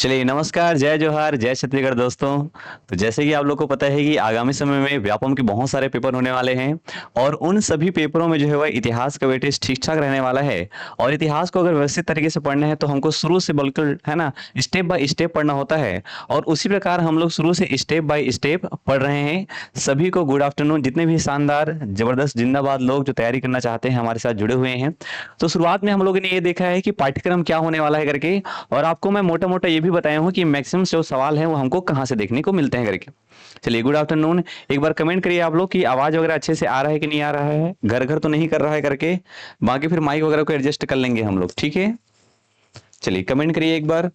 चलिए नमस्कार, जय जोहार, जय छत्तीसगढ़ दोस्तों। तो जैसे कि आप लोग को पता है कि आगामी समय में व्यापम के बहुत सारे पेपर होने वाले हैं और उन सभी पेपरों में जो है वह इतिहास का वेटेज ठीक-ठाक रहने वाला है। और इतिहास को अगर व्यवस्थित तरीके से पढ़ना है तो हमको शुरू से बिल्कुल है ना, स्टेप बाय स्टेप पढ़ना होता है और उसी प्रकार हम लोग शुरू से स्टेप बाय स्टेप पढ़ रहे हैं। सभी को गुड आफ्टरनून, जितने भी शानदार, जबरदस्त, जिंदाबाद लोग जो तैयारी करना चाहते हैं हमारे साथ जुड़े हुए हैं। तो शुरुआत में हम लोगों ने ये देखा है कि पाठ्यक्रम क्या होने वाला है करके, और आपको मैं मोटा-मोटा ये भी बताया हूँ कि मैक्सिमम जो सवाल हैं वो हमको कहाँ से देखने को मिलते हैं करके। चलिए गुड आफ्टरनून, एक बार कमेंट करिए आप लोग कि आवाज़ वगैरह अच्छे से आ रहा है कि नहीं आ रहा है? घर-घर तो नहीं कर रहा है करके, बाकी फिर माइक वगैरह को एडजस्ट कर लेंगे हम लोग, ठीक है? चलिए कमेंट करिए एक बार।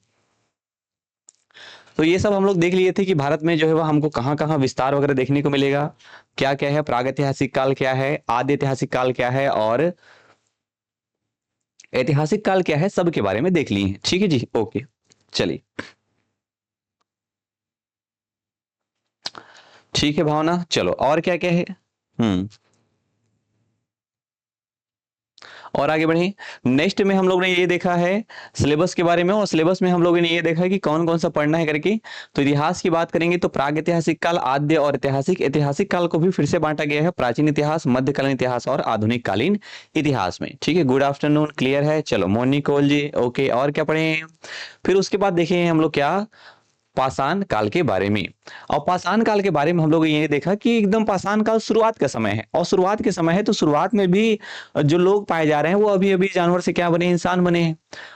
तो ये सब हम लोग देख लिए थे कि भारत में जो है वो हमको कहाँ-कहाँ विस्तार वगैरह देखने को मिलेगा, क्या-क्या है, प्रागैतिहासिक काल क्या है, आदि ऐतिहासिक काल क्या है और ऐतिहासिक काल क्या है, सब के बारे में देख लिए हैं। ठीक है जी? ओके, चलिए। ठीक है भावना, चलो और क्या-क्या है? हुँ। और आगे बढ़ें। नेक्स्ट में हम लोग ने ये देखा है सिलेबस के बारे में, और सिलेबस में हम लोगों ने ये देखा है कि कौन-कौन सा पढ़ना है करके। तो इतिहास की बात करेंगे तो प्रागैतिहासिक काल, आद्य और ऐतिहासिक। ऐतिहासिक काल को भी फिर से बाँटा गया है प्राचीन इतिहास, मध्यकालीन इतिहास और आधुनिक कालीन इतिहास में। ठीक है, गुड आफ्टरनून, क्लियर है? चलो मोनी कोल जी, ओके, और क्या पढ़ें? फिर उसके बाद देखें हम लोग क्या, पाषाण काल के बारे में। और पाषाण काल के बारे में हम लोग ये देखा कि एकदम पाषाण काल शुरुआत का समय है, और शुरुआत के समय है तो शुरुआत में भी जो लोग पाए जा रहे हैं वो अभी-अभी जानवर से क्या बने, इंसान बने हैं।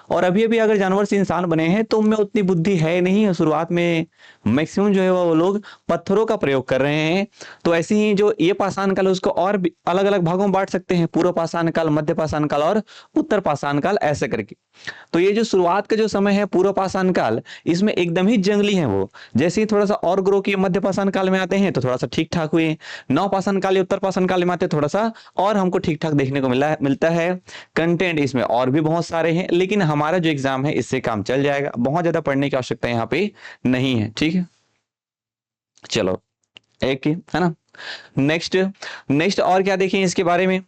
और अभी-अभी अगर जानवर से इंसान बने हैं तो उनमें उतनी बुद्धि है नहीं, और शुरुआत में मैक्सिमम जो है वो लोग पत्थरों का प्रयोग कर रहे हैं। तो ऐसे ही जो ये पाषाण काल है उसको और भी अलग-अलग भागों में बाँट सकते हैं, पूर्व पाषाण काल, मध्य पाषाण काल और उत्तर पाषाण काल, ऐसे करके। तो ये जो शुरुआत का जो समय है पूर्व पाषाण काल, इसमें एकदम ही जंगली है वो। जैसे ही थोड़ा-सा और ग्रो किए, मध्य पाषाण काल में आते हैं तो थोड़ा-सा ठीक-ठाक हुए। नव पाषाण काल या उत्तर पाषाण काल में आते हैं थोड़ा-सा और हमको ठीक-ठाक देखने को मिलता है। कंटेंट इसमें और भी बहुत सारे हैं, लेकिन हमारा जो एग्ज़ाम है इससे काम चल जाएगा। बहुत ज़्यादा पढ़ने की आवश्यकता यहाँ पे नहीं है, ठीक है? चलो, एक ही, है ना? नेक्स्ट नेक्स्ट और क्या देखें इसके बारे में?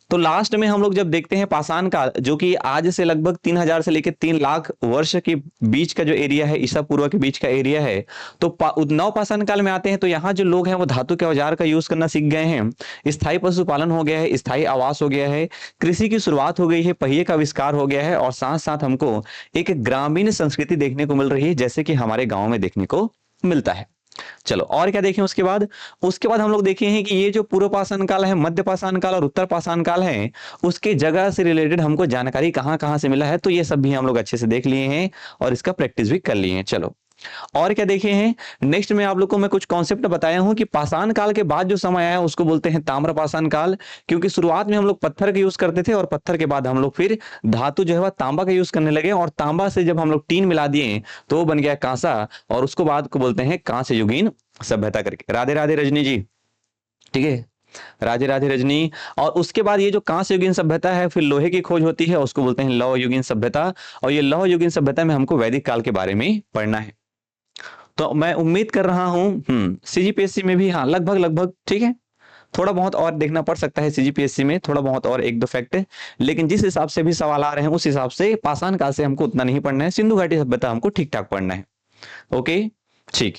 तो लास्ट में हम लोग जब देखते हैं पाषाण काल, जो कि आज से लगभग 3000 से लेकर 3 लाख वर्ष के बीच का जो एरिया है, ईसा पूर्व के बीच का एरिया है। तो नव पाषाण काल में आते हैं तो यहाँ जो लोग हैं वो धातु के औजार का यूज करना सीख गए हैं। स्थायी पशुपालन हो गया है, स्थायी आवास हो गया है, कृषि की शुरुआत हो गई है, पहिए का आविष्कार हो गया है, और साथ साथ हमको एक ग्रामीण संस्कृति देखने को मिल रही है, जैसे कि हमारे गाँव में देखने को मिलता है। चलो और क्या देखें उसके बाद हम लोग देखे हैं कि ये जो पूर्व पाषाण काल है, मध्य पाषाण काल और उत्तर पाषाण काल है, उसके जगह से रिलेटेड हमको जानकारी कहाँ-कहाँ से मिला है, तो ये सब भी हम लोग अच्छे से देख लिए हैं और इसका प्रैक्टिस भी कर लिए हैं। चलो और क्या देखे हैं? नेक्स्ट में आप लोग को मैं कुछ कॉन्सेप्ट बताया हूँ कि पाषाण काल के बाद जो समय आया उसको बोलते हैं ताम्र पाषाण काल, क्योंकि शुरुआत में हम लोग पत्थर का यूज करते थे और पत्थर के बाद हम लोग फिर धातु जो है वह तांबा का यूज करने लगे, और तांबा से जब हम लोग टीन मिला दिए तो वो बन गया कांसा, और उसको बाद को बोलते हैं कांस्य युगीन सभ्यता करके। राधे राधे रजनी जी, ठीक है? राधे राधे रजनी। और उसके बाद ये जो कांस्य युगीन सभ्यता है, फिर लोहे की खोज होती है, उसको बोलते हैं लौह युगीन सभ्यता। और ये लौह युगीन सभ्यता में हमको वैदिक काल के बारे में पढ़ना है। तो मैं उम्मीद कर रहा हूँ सीजीपीएससी में भी, हाँ, लगभग लगभग ठीक है। थोड़ा बहुत और देखना पड़ सकता है सीजीपीएससी में, थोड़ा बहुत और एक दो फैक्ट, लेकिन जिस हिसाब से भी सवाल आ रहे हैं उस हिसाब से पाषाण काल से हमको उतना नहीं पढ़ना है, सिंधु घाटी सभ्यता हमको ठीक ठाक पढ़ना है। ओके, ठीक।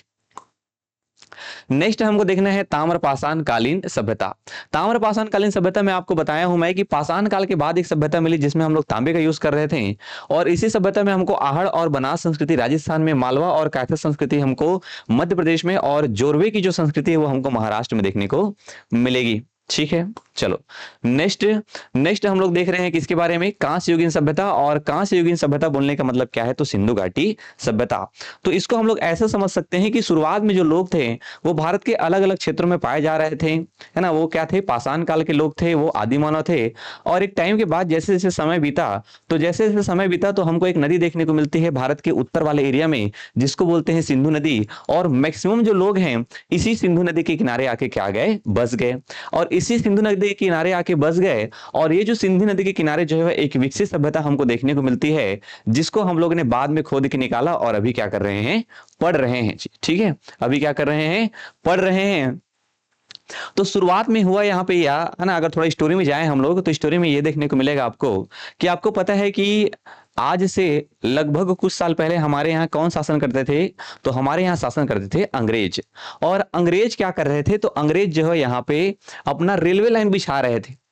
नेक्स्ट हमको देखना है ताम्रपाषाण कालीन सभ्यता। ताम्रपाषाण कालीन सभ्यता में आपको बताया हूं मैं कि पाषाण काल के बाद एक सभ्यता मिली जिसमें हम लोग तांबे का यूज कर रहे थे, और इसी सभ्यता में हमको आहड़ और बनास संस्कृति राजस्थान में, मालवा और कैथर संस्कृति हमको मध्य प्रदेश में, और जोरवे की जो संस्कृति है वो हमको महाराष्ट्र में देखने को मिलेगी। ठीक है, चलो नेक्स्ट नेक्स्ट हम लोग देख रहे हैं किसके बारे में, कांस्य युगीन सभ्यता। और कांस्य युगीन सभ्यता बोलने का मतलब क्या है, तो सिंधु घाटी सभ्यता। तो इसको हम लोग ऐसे समझ सकते हैं कि शुरुआत में जो लोग थे वो भारत के अलग अलग क्षेत्रों में पाए जा रहे थे, है ना? वो क्या थे, पाषाण काल के लोग थे, वो आदि मानव थे। और एक टाइम के बाद जैसे जैसे समय बीता, तो जैसे जैसे समय बीता तो हमको एक नदी देखने को मिलती है भारत के उत्तर वाले एरिया में, जिसको बोलते हैं सिंधु नदी। और मैक्सिमम जो लोग हैं इसी सिंधु नदी के किनारे आके क्या गए, बस गए, और इसी सिंधु नदी के किनारे आके बस गए। और ये जो सिंधु नदी के किनारे जो है एक विकसित सभ्यता हमको देखने को मिलती है, जिसको हम लोग ने बाद में खोद के निकाला और अभी क्या कर रहे हैं, पढ़ रहे हैं। ठीक है, अभी क्या कर रहे हैं, पढ़ रहे हैं। तो शुरुआत में हुआ यहाँ पे, या है ना, अगर थोड़ा स्टोरी में जाएं हम लोग तो स्टोरी में ये देखने को मिलेगा आपको कि आपको पता है कि आज से लगभग कुछ साल पहले हमारे यहाँ कौन शासन करते थे? तो हमारे यहाँ शासन करते थे अंग्रेज। और अंग्रेज क्या कर रहे थे? तो अंग्रेज जो है यहाँ पे अपना रेलवे लाइन बिछा रहे थे।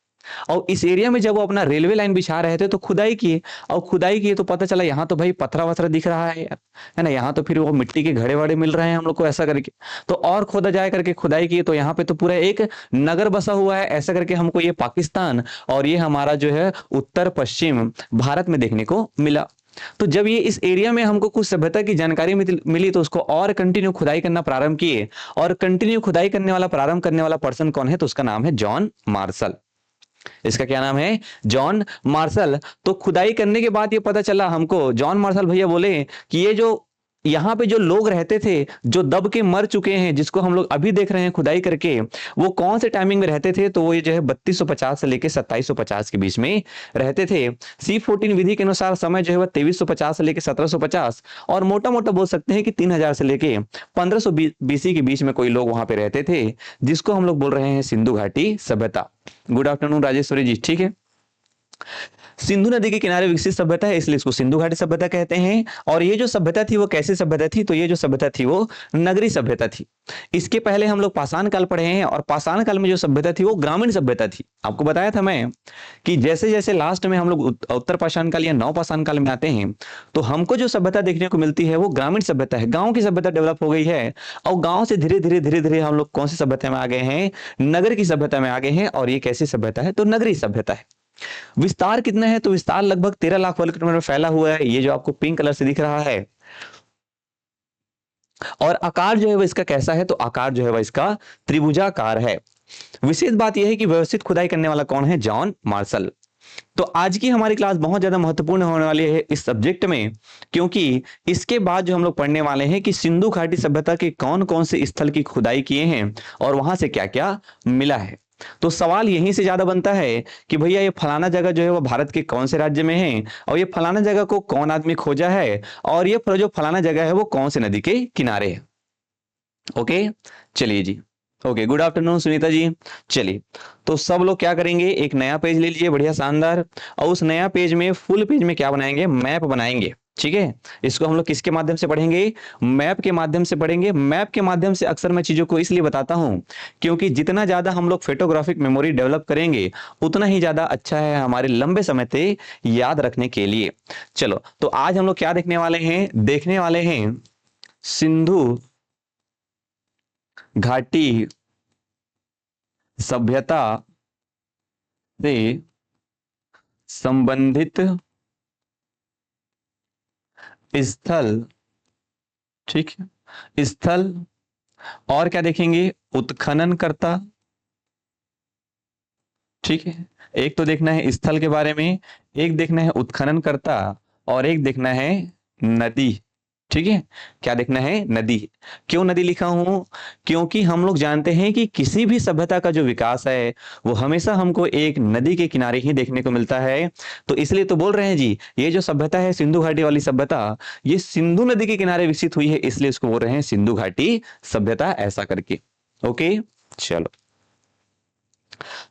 और इस एरिया में जब वो अपना रेलवे लाइन बिछा रहे थे तो खुदाई किए, और खुदाई किए तो पता चला यहाँ तो भाई पथरा वथरा दिख रहा है यार, है ना, यहाँ तो फिर वो मिट्टी के घड़े वड़े मिल रहे हैं हम लोग को, ऐसा करके तो और खोदा जाए करके खुदाई किए तो यहाँ पे तो पूरा एक नगर बसा हुआ है, ऐसा करके हमको ये पाकिस्तान और ये हमारा जो है उत्तर पश्चिम भारत में देखने को मिला। तो जब ये इस एरिया में हमको कुछ सभ्यता की जानकारी मिली तो उसको और कंटिन्यू खुदाई करना प्रारंभ किए, और कंटिन्यू खुदाई करने वाला प्रारंभ करने वाला पर्सन कौन है? तो उसका नाम है जॉन मार्शल। इसका क्या नाम है? John Marshall. तो खुदाई करने के बाद ये पता चला हमको, जॉन मार्शल भैया बोले कि ये जो यहाँ पे जो लोग रहते थे जो दब के मर चुके हैं, जिसको हम लोग अभी देख रहे हैं खुदाई करके, वो कौन से टाइमिंग में रहते थे? तो वो ये जो है 3250 से लेकर 2750 के बीच में रहते थे। C14 विधि के अनुसार समय जो है वह 2350 से लेकर 1750, और मोटा मोटा बोल सकते हैं कि 3000 से लेके 1500 BC के बीच में कोई लोग वहां पे रहते थे, जिसको हम लोग बोल रहे हैं सिंधु घाटी सभ्यता। गुड आफ्टरनून राजेश्वरी जी, ठीक है। सिंधु नदी के किनारे विकसित सभ्यता है, इसलिए इसको सिंधु घाटी सभ्यता कहते हैं। और ये जो सभ्यता थी वो कैसी सभ्यता थी? तो ये जो सभ्यता थी वो नगरी सभ्यता थी। इसके पहले हम लोग पाषाण काल पढ़े हैं, और पाषाण काल में जो सभ्यता थी वो ग्रामीण सभ्यता थी। आपको बताया था मैं कि जैसे जैसे लास्ट में हम लोग उत्तर पाषाण काल या नव पाषाण काल में आते हैं तो हमको जो सभ्यता देखने को मिलती है वो ग्रामीण सभ्यता है, गांव की सभ्यता डेवलप हो गई है। और गांव से धीरे धीरे धीरे धीरे हम लोग कौन सी सभ्यता में आ गए हैं? नगर की सभ्यता में आ गए हैं। और ये कैसी सभ्यता है? तो नगरी सभ्यता है। विस्तार कितना है? तो विस्तार लगभग 13 लाख वर्ग किलोमीटर में फैला हुआ है, ये जो आपको पिंक कलर से दिख रहा है। और आकार जो है वह इसका कैसा है? तो आकार जो है वह इसका त्रिभुजाकार है। विशेष बात यह है कि व्यवस्थित खुदाई करने वाला कौन है? John Marshall. तो आज की हमारी क्लास बहुत ज्यादा महत्वपूर्ण होने वाली है इस सब्जेक्ट में, क्योंकि इसके बाद जो हम लोग पढ़ने वाले हैं कि सिंधु घाटी सभ्यता के कौन कौन से स्थल की खुदाई किए हैं और वहां से क्या क्या मिला है। तो सवाल यहीं से ज्यादा बनता है कि भैया ये फलाना जगह जो है वो भारत के कौन से राज्य में है, और ये फलाना जगह को कौन आदमी खोजा है, और ये जो फलाना जगह है वो कौन से नदी के किनारे है। ओके, चलिए जी। Okay, good afternoon Sunita ji. चलिए, तो सब लोग क्या करेंगे? एक नया पेज ले लीजिए, बढ़िया शानदार, और उस नया पेज में फुल पेज में क्या बनाएंगे? मैप बनाएंगे। ठीक है, इसको हम लोग किसके माध्यम से पढ़ेंगे? मैप के माध्यम से पढ़ेंगे। मैप के माध्यम से अक्सर मैं चीजों को इसलिए बताता हूं क्योंकि जितना ज्यादा हम लोग फोटोग्राफिक मेमोरी डेवलप करेंगे उतना ही ज्यादा अच्छा है हमारे लंबे समय से याद रखने के लिए। चलो, तो आज हम लोग क्या देखने वाले हैं? देखने वाले हैं सिंधु घाटी सभ्यता से संबंधित स्थल। ठीक है, स्थल, और क्या देखेंगे? उत्खनन करता। ठीक है, एक तो देखना है स्थल के बारे में, एक देखना है उत्खनन करता, और एक देखना है नदी। ठीक है, क्या देखना है? नदी। क्यों नदी लिखा हूं? क्योंकि हम लोग जानते हैं कि किसी भी सभ्यता का जो विकास है वो हमेशा हमको एक नदी के किनारे ही देखने को मिलता है। तो इसलिए तो बोल रहे हैं जी, ये जो सभ्यता है सिंधु घाटी वाली सभ्यता, ये सिंधु नदी के किनारे विकसित हुई है, इसलिए इसको बोल रहे हैं सिंधु घाटी सभ्यता, ऐसा करके। ओके, चलो,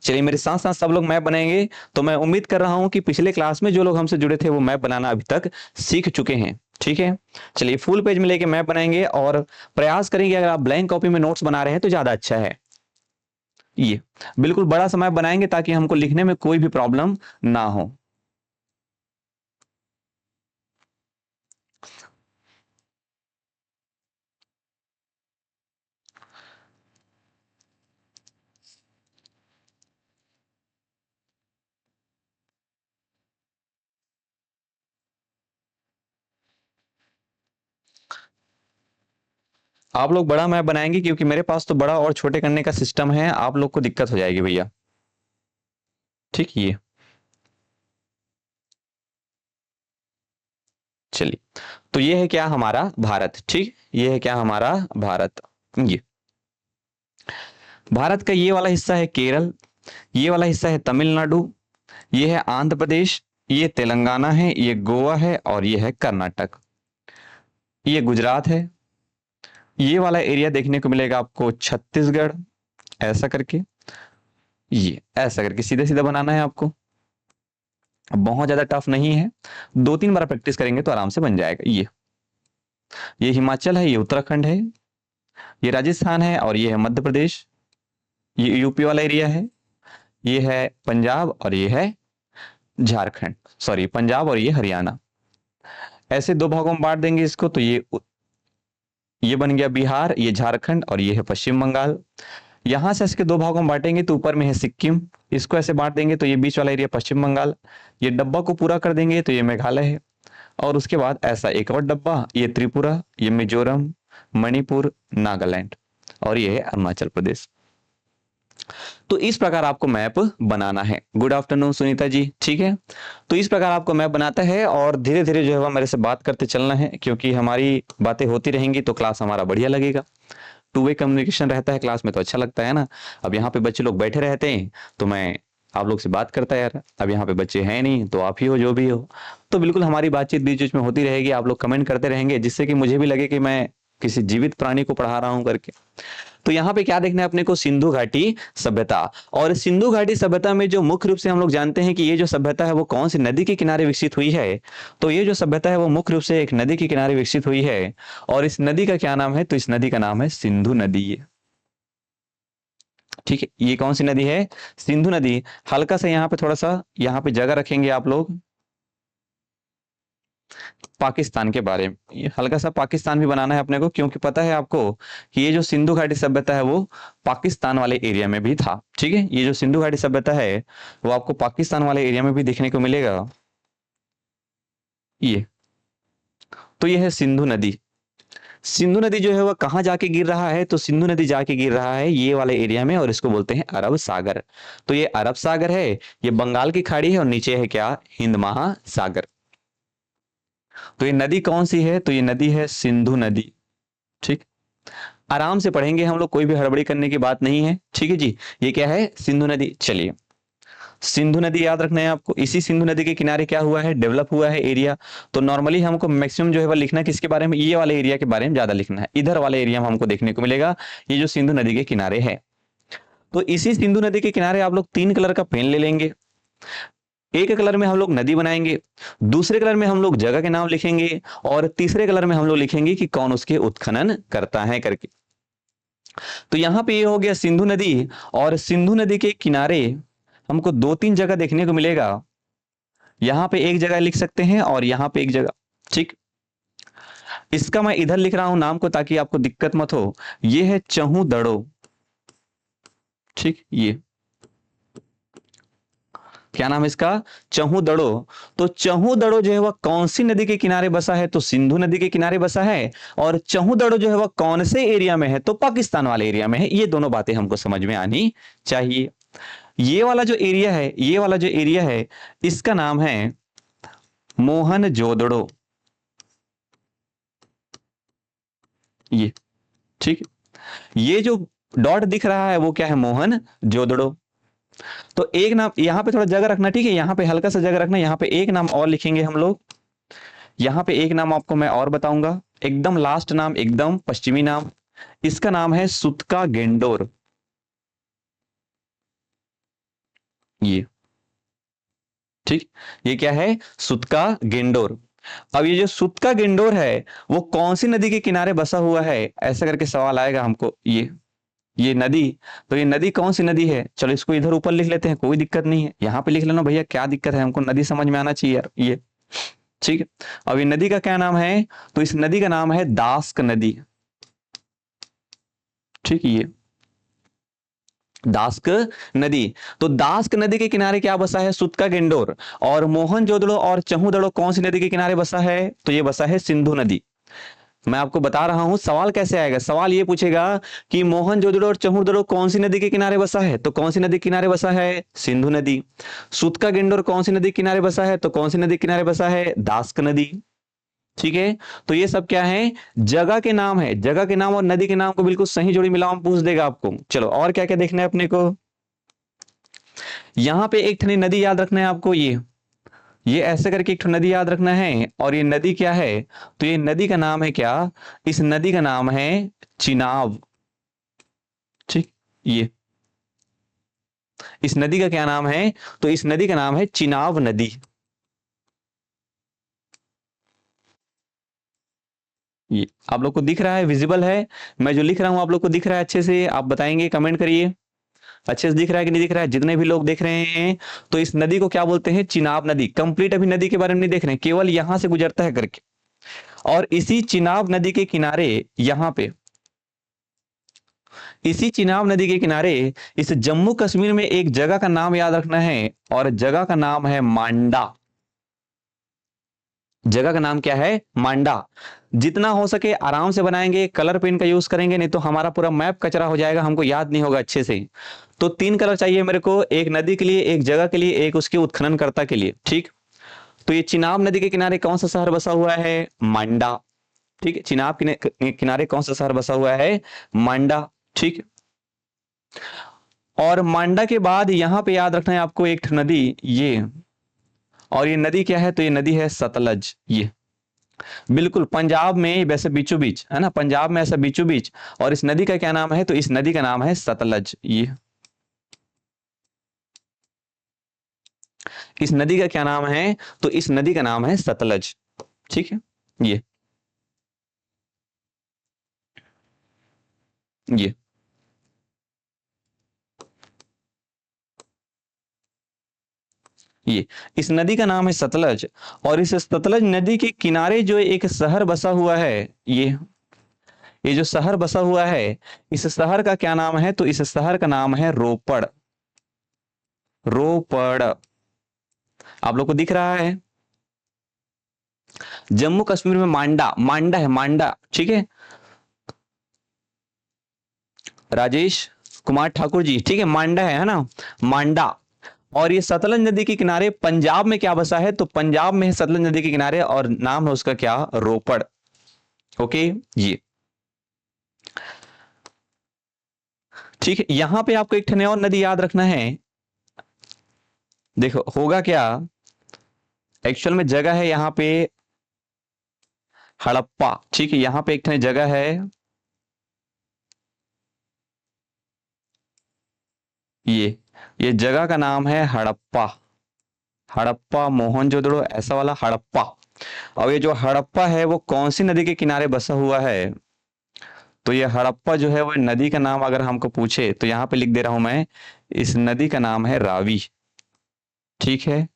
चलिए मेरे साथ साथ सब लोग मैप बनाएंगे। तो मैं उम्मीद कर रहा हूं कि पिछले क्लास में जो लोग हमसे जुड़े थे वो मैप बनाना अभी तक सीख चुके हैं। ठीक है, चलिए फुल पेज में लेके मैप बनाएंगे, और प्रयास करेंगे अगर आप ब्लैंक कॉपी में नोट्स बना रहे हैं तो ज्यादा अच्छा है। ये बिल्कुल बड़ा सा मैप बनाएंगे ताकि हमको लिखने में कोई भी प्रॉब्लम ना हो। आप लोग बड़ा मैप बनाएंगे क्योंकि मेरे पास तो बड़ा और छोटे करने का सिस्टम है, आप लोग को दिक्कत हो जाएगी भैया। ठीक, ये चलिए, तो ये है क्या? हमारा भारत। ठीक, ये है क्या? हमारा भारत। ये भारत का ये वाला हिस्सा है केरल, ये वाला हिस्सा है तमिलनाडु, ये है आंध्र प्रदेश, ये तेलंगाना है, ये गोवा है, और ये है कर्नाटक, ये गुजरात है। ये वाला एरिया देखने को मिलेगा आपको छत्तीसगढ़, ऐसा करके, ये ऐसा करके सीधा सीधा बनाना है आपको। बहुत ज्यादा टफ नहीं है, 2-3 बार प्रैक्टिस करेंगे तो आराम से बन जाएगा। ये हिमाचल है, ये उत्तराखंड है, ये राजस्थान है और ये है मध्य प्रदेश, ये यूपी वाला एरिया है, ये है पंजाब और ये है झारखंड, सॉरी पंजाब और ये हरियाणा। ऐसे दो भागों में बांट देंगे इसको, तो ये बन गया बिहार, ये झारखंड और ये है पश्चिम बंगाल। यहां से इसके दो भागों में बांटेंगे तो ऊपर में है सिक्किम, इसको ऐसे बांट देंगे तो ये बीच वाला एरिया पश्चिम बंगाल, ये डब्बा को पूरा कर देंगे तो ये मेघालय है। और उसके बाद ऐसा एक और डब्बा, ये त्रिपुरा, ये मिजोरम, मणिपुर, नागालैंड और ये है अरुणाचल प्रदेश। तो इस प्रकार आपको मैप बनाना है। गुड आफ्टरनून सुनीता जी, ठीक है। तो इस प्रकार आपको मैप बनाता है और धीरे धीरे जो है मेरे से बात करते चलना है, क्योंकि हमारी बातें होती रहेंगी तो क्लास हमारा बढ़िया लगेगा। टू वे कम्युनिकेशन रहता है क्लास में तो अच्छा लगता है ना। अब यहाँ पे बच्चे लोग बैठे रहते हैं तो मैं आप लोग से बात करता यार, अब यहाँ पे बच्चे हैं नहीं तो आप ही हो जो भी हो, तो बिल्कुल हमारी बातचीत बीच बीच में होती रहेगी, आप लोग कमेंट करते रहेंगे जिससे कि मुझे भी लगे कि मैं किसी जीवित प्राणी को पढ़ा रहा हूं करके। तो यहाँ पे क्या देखना है अपने को, सिंधु घाटी सभ्यता। और सिंधु घाटी सभ्यता में जो मुख्य रूप से हम लोग जानते हैं कि ये जो सभ्यता है वो कौन सी नदी के किनारे विकसित हुई है, तो ये जो सभ्यता है वो मुख्य रूप से एक नदी के किनारे विकसित हुई है। और इस नदी का क्या नाम है, तो इस नदी का नाम है सिंधु नदी। ठीक है, ये कौन सी नदी है, सिंधु नदी। हल्का सा यहाँ पे थोड़ा सा यहाँ पे जगह रखेंगे आप लोग पाकिस्तान के बारे में, ये हल्का सा पाकिस्तान भी बनाना है अपने को, क्योंकि पता है आपको कि ये जो सिंधु घाटी सभ्यता है वो पाकिस्तान वाले एरिया में भी था। ठीक है, ये जो सिंधु घाटी सभ्यता है वो आपको पाकिस्तान वाले एरिया में भी देखने को मिलेगा। ये तो ये है सिंधु नदी। सिंधु नदी जो है वह कहाँ जाके गिर रहा है, तो सिंधु नदी जाके गिर रहा है ये वाले एरिया में, और इसको बोलते हैं अरब सागर। तो ये अरब सागर है, ये बंगाल की खाड़ी है और नीचे है क्या, हिंद महासागर। तो ये नदी कौन सी है, तो ये नदी है सिंधु नदी। ठीक, आराम से पढ़ेंगे हम लोग, कोई भी हड़बड़ी करने की बात नहीं है। ठीक है जी, ये क्या है, सिंधु नदी। चलिए, सिंधु नदी याद रखना है आपको। इसी सिंधु नदी के किनारे क्या हुआ है, डेवलप हुआ है एरिया। तो नॉर्मली हमको मैक्सिमम जो है वह लिखना किसके बारे में, ये वाले एरिया के बारे में ज्यादा लिखना है। इधर वाले एरिया में हमको देखने को मिलेगा ये जो सिंधु नदी के किनारे है। तो इसी सिंधु नदी के किनारे आप लोग 3 कलर का पेन ले लेंगे। एक कलर में हम लोग नदी बनाएंगे, दूसरे कलर में हम लोग जगह के नाम लिखेंगे, और तीसरे कलर में हम लोग लिखेंगे कि कौन उसके उत्खनन करता है करके। तो यहां पे ये हो गया सिंधु नदी। और सिंधु नदी के किनारे हमको 2-3 जगह देखने को मिलेगा। यहां पे एक जगह लिख सकते हैं और यहां पे एक जगह। ठीक, इसका मैं इधर लिख रहा हूं नाम को ताकि आपको दिक्कत मत हो। ये है चहु दड़ो। ठीक, ये क्या नाम है इसका, चहु दड़ो। तो चहु दड़ो जो है वह कौन सी नदी के किनारे बसा है, तो सिंधु नदी के किनारे बसा है। और चहु दड़ो जो है वह कौन से एरिया में है, तो पाकिस्तान वाले एरिया में है। ये दोनों बातें हमको समझ में आनी चाहिए। ये वाला जो एरिया है, ये वाला जो एरिया है, इसका नाम है मोहनजोदड़ो। ये ठीक, ये जो डॉट दिख रहा है वो क्या है, मोहनजोदड़ो। तो एक नाम यहाँ पे थोड़ा जगह रखना, ठीक है, यहाँ पे हल्का सा जगह रखना। यहाँ पे एक नाम और लिखेंगे हम लोग। यहाँ पे एक नाम आपको मैं और बताऊंगा, एकदम लास्ट नाम, एकदम पश्चिमी नाम। इसका नाम है सुतका गेंडोर। ये ठीक, ये क्या है, सुतका गेंडोर। अब ये जो सुतका गेंडोर है वो कौन सी नदी के किनारे बसा हुआ है, ऐसा करके सवाल आएगा हमको। ये नदी, तो ये नदी कौन सी नदी है, चलो इसको इधर ऊपर लिख लेते हैं, कोई दिक्कत नहीं है। यहाँ पे लिख लेना भैया, क्या दिक्कत है, हमको नदी समझ में आना चाहिए यार। ये ठीक है। अब ये नदी का क्या नाम है, तो इस नदी का नाम है दास्क नदी। ठीक है, ये दास्क नदी। तो दास्क नदी के किनारे क्या बसा है, सुतका गेंडोर। और मोहनजोदड़ो और चहुदड़ो कौन सी नदी के किनारे बसा है, तो ये बसा है सिंधु नदी। मैं आपको बता रहा हूं सवाल कैसे आएगा, सवाल ये पूछेगा कि मोहनजोदड़ो और चहुदड़ो कौन सी नदी के किनारे बसा है, तो कौन सी नदी के किनारे बसा है, सिंधु नदी। सुतका गेंडोर कौन सी नदी के किनारे बसा है, तो कौन सी नदी के किनारे बसा है, दास्क नदी। ठीक है, तो ये सब क्या है, जगह के नाम है। जगह के नाम और नदी के नाम को बिल्कुल सही जोड़ी मिलाओ, पूछ देगा आपको। चलो और क्या क्या देखना है अपने को, यहां पे एक ठनी नदी याद रखना है आपको। ये ऐसे करके एक ठो नदी याद रखना है। और ये नदी क्या है, तो ये नदी का नाम है क्या, इस नदी का नाम है चिनाब। ठीक, ये इस नदी का क्या नाम है, तो इस नदी का नाम है चिनाब नदी। ये आप लोग को दिख रहा है, विजिबल है? मैं जो लिख रहा हूं आप लोग को दिख रहा है अच्छे से? आप बताएंगे, कमेंट करिए अच्छे से दिख रहा है कि नहीं दिख रहा है। जितने भी लोग देख रहे हैं तो इस नदी को क्या बोलते हैं? चिनाब नदी। कंप्लीट अभी नदी के बारे में नहीं देख रहे हैं, केवल यहां से गुजरता है करके। और इसी चिनाब नदी के किनारे, यहां पे इसी चिनाब नदी के किनारे इस जम्मू कश्मीर में एक जगह का नाम याद रखना है, और जगह का नाम है मांडा। जगह का नाम क्या है? मांडा। जितना हो सके आराम से बनाएंगे, कलर पेन का यूज करेंगे, नहीं तो हमारा पूरा मैप कचरा हो जाएगा, हमको याद नहीं होगा अच्छे से। तो 3 कलर चाहिए मेरे को, एक नदी के लिए, एक जगह के लिए, एक उसके उत्खननकर्ता के लिए। ठीक, तो ये चिनाब नदी के किनारे कौन सा शहर बसा हुआ है? मांडा। ठीक है, चिनाब किनारे कौन सा शहर बसा हुआ है? मांडा। ठीक, और मांडा के बाद यहां पे याद रखना है आपको एक नदी, ये, और ये नदी क्या है? तो ये नदी है सतलज। ये बिल्कुल पंजाब में वैसे बीचों बीच है ना, पंजाब में ऐसा बीचों बीच। और इस नदी का क्या नाम है? तो इस नदी का नाम है सतलज। ये इस नदी का क्या नाम है? तो इस नदी का नाम है सतलज। ठीक है, ये ये ये इस नदी का नाम है सतलज। और इस सतलज नदी के किनारे जो एक शहर बसा हुआ है, ये जो शहर बसा हुआ है, इस शहर का क्या नाम है? तो इस शहर का नाम है रोपड़। रोपड़। आप लोग को दिख रहा है? जम्मू कश्मीर में मांडा, मांडा है, मांडा। ठीक है, राजेश कुमार ठाकुर जी, ठीक है, मांडा है ना, मांडा। और ये सतलज नदी के किनारे पंजाब में क्या बसा है? तो पंजाब में है सतलज नदी के किनारे, और नाम है उसका क्या? रोपड़। ओके, ये ठीक है। यहां पे आपको एक ठने और नदी याद रखना है। देखो होगा क्या, एक्चुअल में जगह है यहां पे हड़प्पा। ठीक है, यहां पे एक ठने जगह है, ये जगह का नाम है हड़प्पा। हड़प्पा मोहनजोदड़ो ऐसा वाला हड़प्पा। और ये जो हड़प्पा है वो कौन सी नदी के किनारे बसा हुआ है? तो ये हड़प्पा जो है वो नदी का नाम अगर हमको पूछे तो यहां पे लिख दे रहा हूं मैं, इस नदी का नाम है रावी। ठीक है,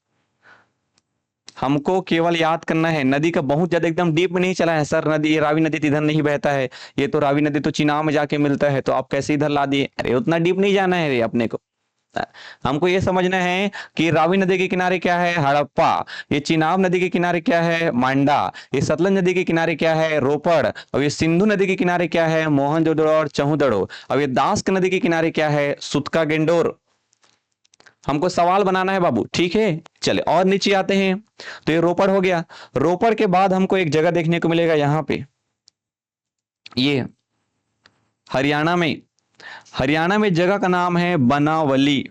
हमको केवल याद करना है, नदी का बहुत ज्यादा एकदम डीप में नहीं चला है सर, नदी ये रावी नदी तो इधर नहीं बहता है, ये तो रावी नदी तो चिनाब में जाके मिलता है, तो आप कैसे इधर ला दिए? अरे उतना डीप नहीं जाना है रे अपने को। हमको ये समझना है कि रावी नदी के किनारे क्या है? हड़प्पा। ये चिनाब नदी के किनारे क्या है? मांडा। ये सतलज नदी के किनारे क्या है? रोपड़। और ये सिंधु नदी के किनारे क्या है? मोहनजोदड़ो और चहुदड़ो। अब ये दास्क नदी के किनारे क्या है? सुतका गेंडोर। हमको सवाल बनाना है बाबू, ठीक है। चले और नीचे आते हैं, तो ये रोपड़ हो गया। रोपड़ के बाद हमको एक जगह देखने को मिलेगा यहां पे, ये हरियाणा में। हरियाणा में जगह का नाम है बनावली।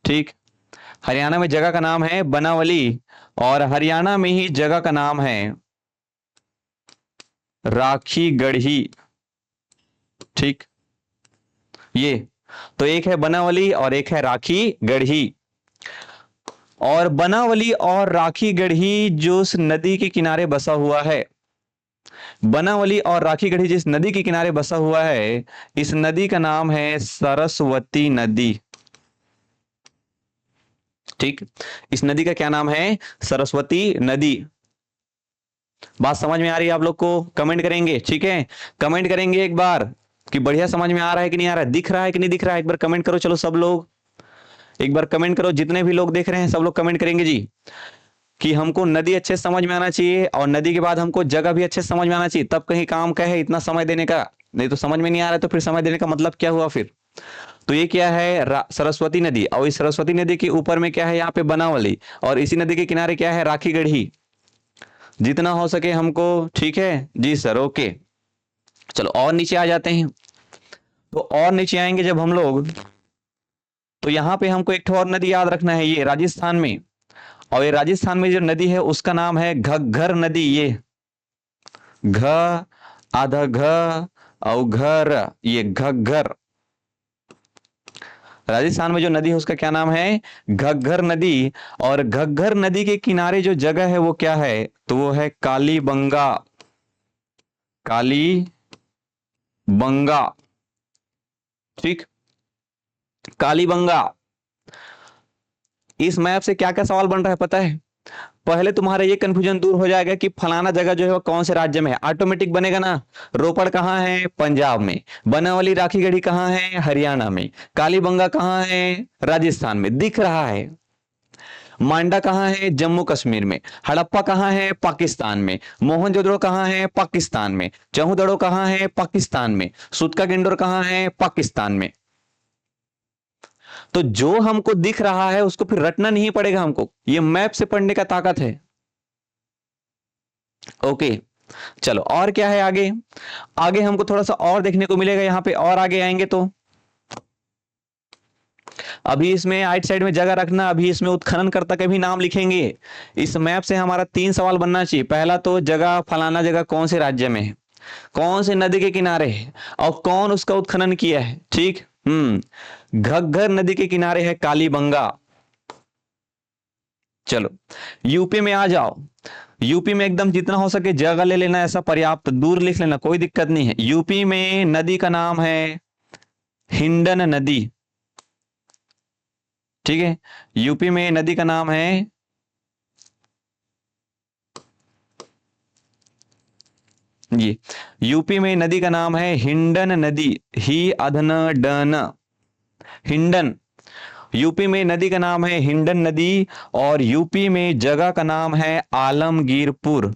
ठीक, हरियाणा में जगह का नाम है बनावली। और हरियाणा में ही जगह का नाम है राखी गढ़ी। ठीक, ये तो एक है बनावली और एक है राखी गढ़ी। और बनावली और राखी गढ़ी जो उस नदी के किनारे बसा हुआ है, बनावली और राखी गढ़ी जिस नदी के किनारे बसा हुआ है, इस नदी का नाम है सरस्वती नदी। ठीक, इस नदी का क्या नाम है? सरस्वती नदी। बात समझ में आ रही है आप लोग को? कमेंट करेंगे, ठीक है, कमेंट करेंगे एक बार कि बढ़िया समझ में आ रहा है कि नहीं आ रहा है, दिख रहा है कि नहीं दिख रहा है, एक बार कमेंट करो। चलो सब लोग एक बार कमेंट करो, जितने भी लोग देख रहे हैं सब लोग कमेंट करेंगे जी, कि हमको नदी अच्छे से समझ में आना चाहिए, और नदी के बाद हमको जगह भी अच्छे से समझ में आना चाहिए, तब कहीं काम का है इतना समय देने का। नहीं तो समझ में नहीं आ रहा है तो फिर समय देने का मतलब क्या हुआ फिर? तो ये क्या है? सरस्वती नदी। और इस सरस्वती नदी के ऊपर में क्या है? यहाँ पे बनावली। और इसी नदी के किनारे क्या है? राखी गढ़ी। जितना हो सके हमको, ठीक है जी सर, ओके। चलो और नीचे आ जाते हैं, तो और नीचे आएंगे जब हम लोग, तो यहाँ पे हमको एक और नदी याद रखना है, ये राजस्थान में। और ये राजस्थान में जो नदी है उसका नाम है घग्घर नदी। ये घ, आधा घ और घर, ये घग्घर। राजस्थान में जो नदी है उसका क्या नाम है? घग्घर नदी। और घग्घर नदी के किनारे जो जगह है वो क्या है? तो वो है कालीबंगा। काली बंगा। ठीक, कालीबंगा। इस मैप से क्या क्या सवाल बन रहा है पता है? पहले तुम्हारा ये कंफ्यूजन दूर हो जाएगा कि फलाना जगह जो है वो कौन से राज्य में है, ऑटोमेटिक बनेगा ना। रोपड़ कहाँ है? पंजाब में। बनावली राखीगढ़ी कहाँ है? हरियाणा में। कालीबंगा कहाँ है? राजस्थान में, दिख रहा है। मांडा कहाँ है? जम्मू कश्मीर में। हड़प्पा कहाँ है? पाकिस्तान में। मोहनजोदड़ो कहाँ है? पाकिस्तान में। चौहदड़ो कहाँ है? पाकिस्तान में। सुतका गिंडोर कहाँ है? पाकिस्तान में। तो जो हमको दिख रहा है उसको फिर रटना नहीं पड़ेगा हमको, ये मैप से पढ़ने का ताकत है। ओके, चलो और क्या है आगे? आगे हमको थोड़ा सा और देखने को मिलेगा यहां पे, और आगे आएंगे तो अभी इसमें राइट साइड में जगह रखना, अभी इसमें उत्खननकर्ता का भी नाम लिखेंगे। इस मैप से हमारा 3 सवाल बनना चाहिए। पहला तो जगह, फलाना जगह कौन से राज्य में है, कौन से नदी के किनारे है, और कौन उसका उत्खनन किया है। ठीक, घग्गर नदी के किनारे है कालीबंगा। चलो यूपी में आ जाओ। यूपी में एकदम जितना हो सके जगह ले लेना, ऐसा पर्याप्त, दूर लिख लेना, कोई दिक्कत नहीं है। यूपी में नदी का नाम है हिंडन नदी। ठीक है, यूपी में नदी का नाम है, ये यूपी में नदी का नाम है हिंडन नदी। ही अधन डन, हिंडन। यूपी में नदी का नाम है हिंडन नदी, और यूपी में जगह का नाम है आलमगीरपुर।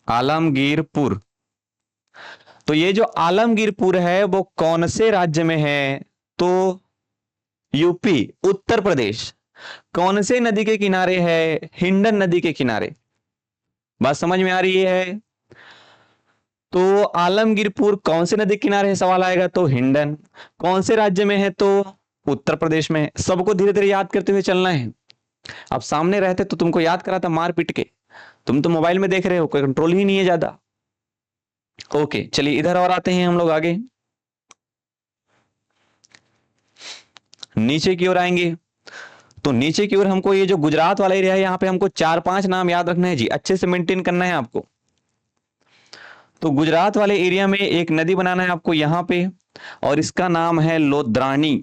आलमगीरपुर। तो ये जो आलमगीरपुर है वो कौन से राज्य में है? तो यूपी, उत्तर प्रदेश। कौन से नदी के किनारे है? हिंडन नदी के किनारे। बात समझ में आ रही है? तो आलमगीरपुर कौन से नदी किनारे है, सवाल आएगा तो हिंडन। कौन से राज्य में है? तो उत्तर प्रदेश में है। सबको धीरे धीरे याद करते हुए चलना है। अब सामने रहते तो तुमको याद कराता मार पीट के, तुम तो मोबाइल में देख रहे हो, कोई कंट्रोल ही नहीं है ज्यादा। ओके चलिए इधर और आते हैं हम लोग आगे, नीचे की ओर आएंगे। तो नीचे की ओर हमको ये जो गुजरात वाला एरिया है, यहाँ पे हमको 4-5 नाम याद रखना है जी, अच्छे से मेंटेन करना है आपको। तो गुजरात वाले एरिया में एक नदी बनाना है आपको यहां पे, और इसका नाम है लोद्रानी।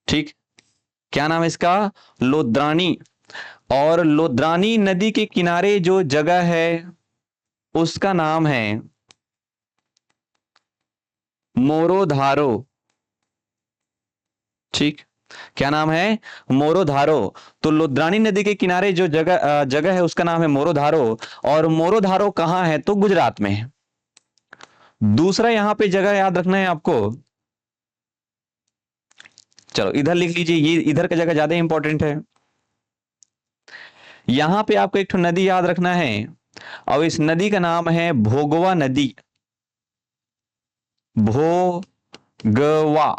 ठीक, क्या नाम है इसका? लोद्रानी। और लोद्रानी नदी के किनारे जो जगह है उसका नाम है मोरोधारो। ठीक, क्या नाम है? मोरोधारो। तो लोद्रानी नदी के किनारे जो जगह जगह है उसका नाम है मोरोधारो। और मोरोधारो कहां है? तो गुजरात में है। दूसरा यहां पे जगह याद रखना है आपको, चलो इधर लिख लीजिए, ये इधर का जगह ज्यादा इंपॉर्टेंट है। यहां पे आपको एक ठो नदी याद रखना है, और इस नदी का नाम है भोगवा नदी। भोगवा,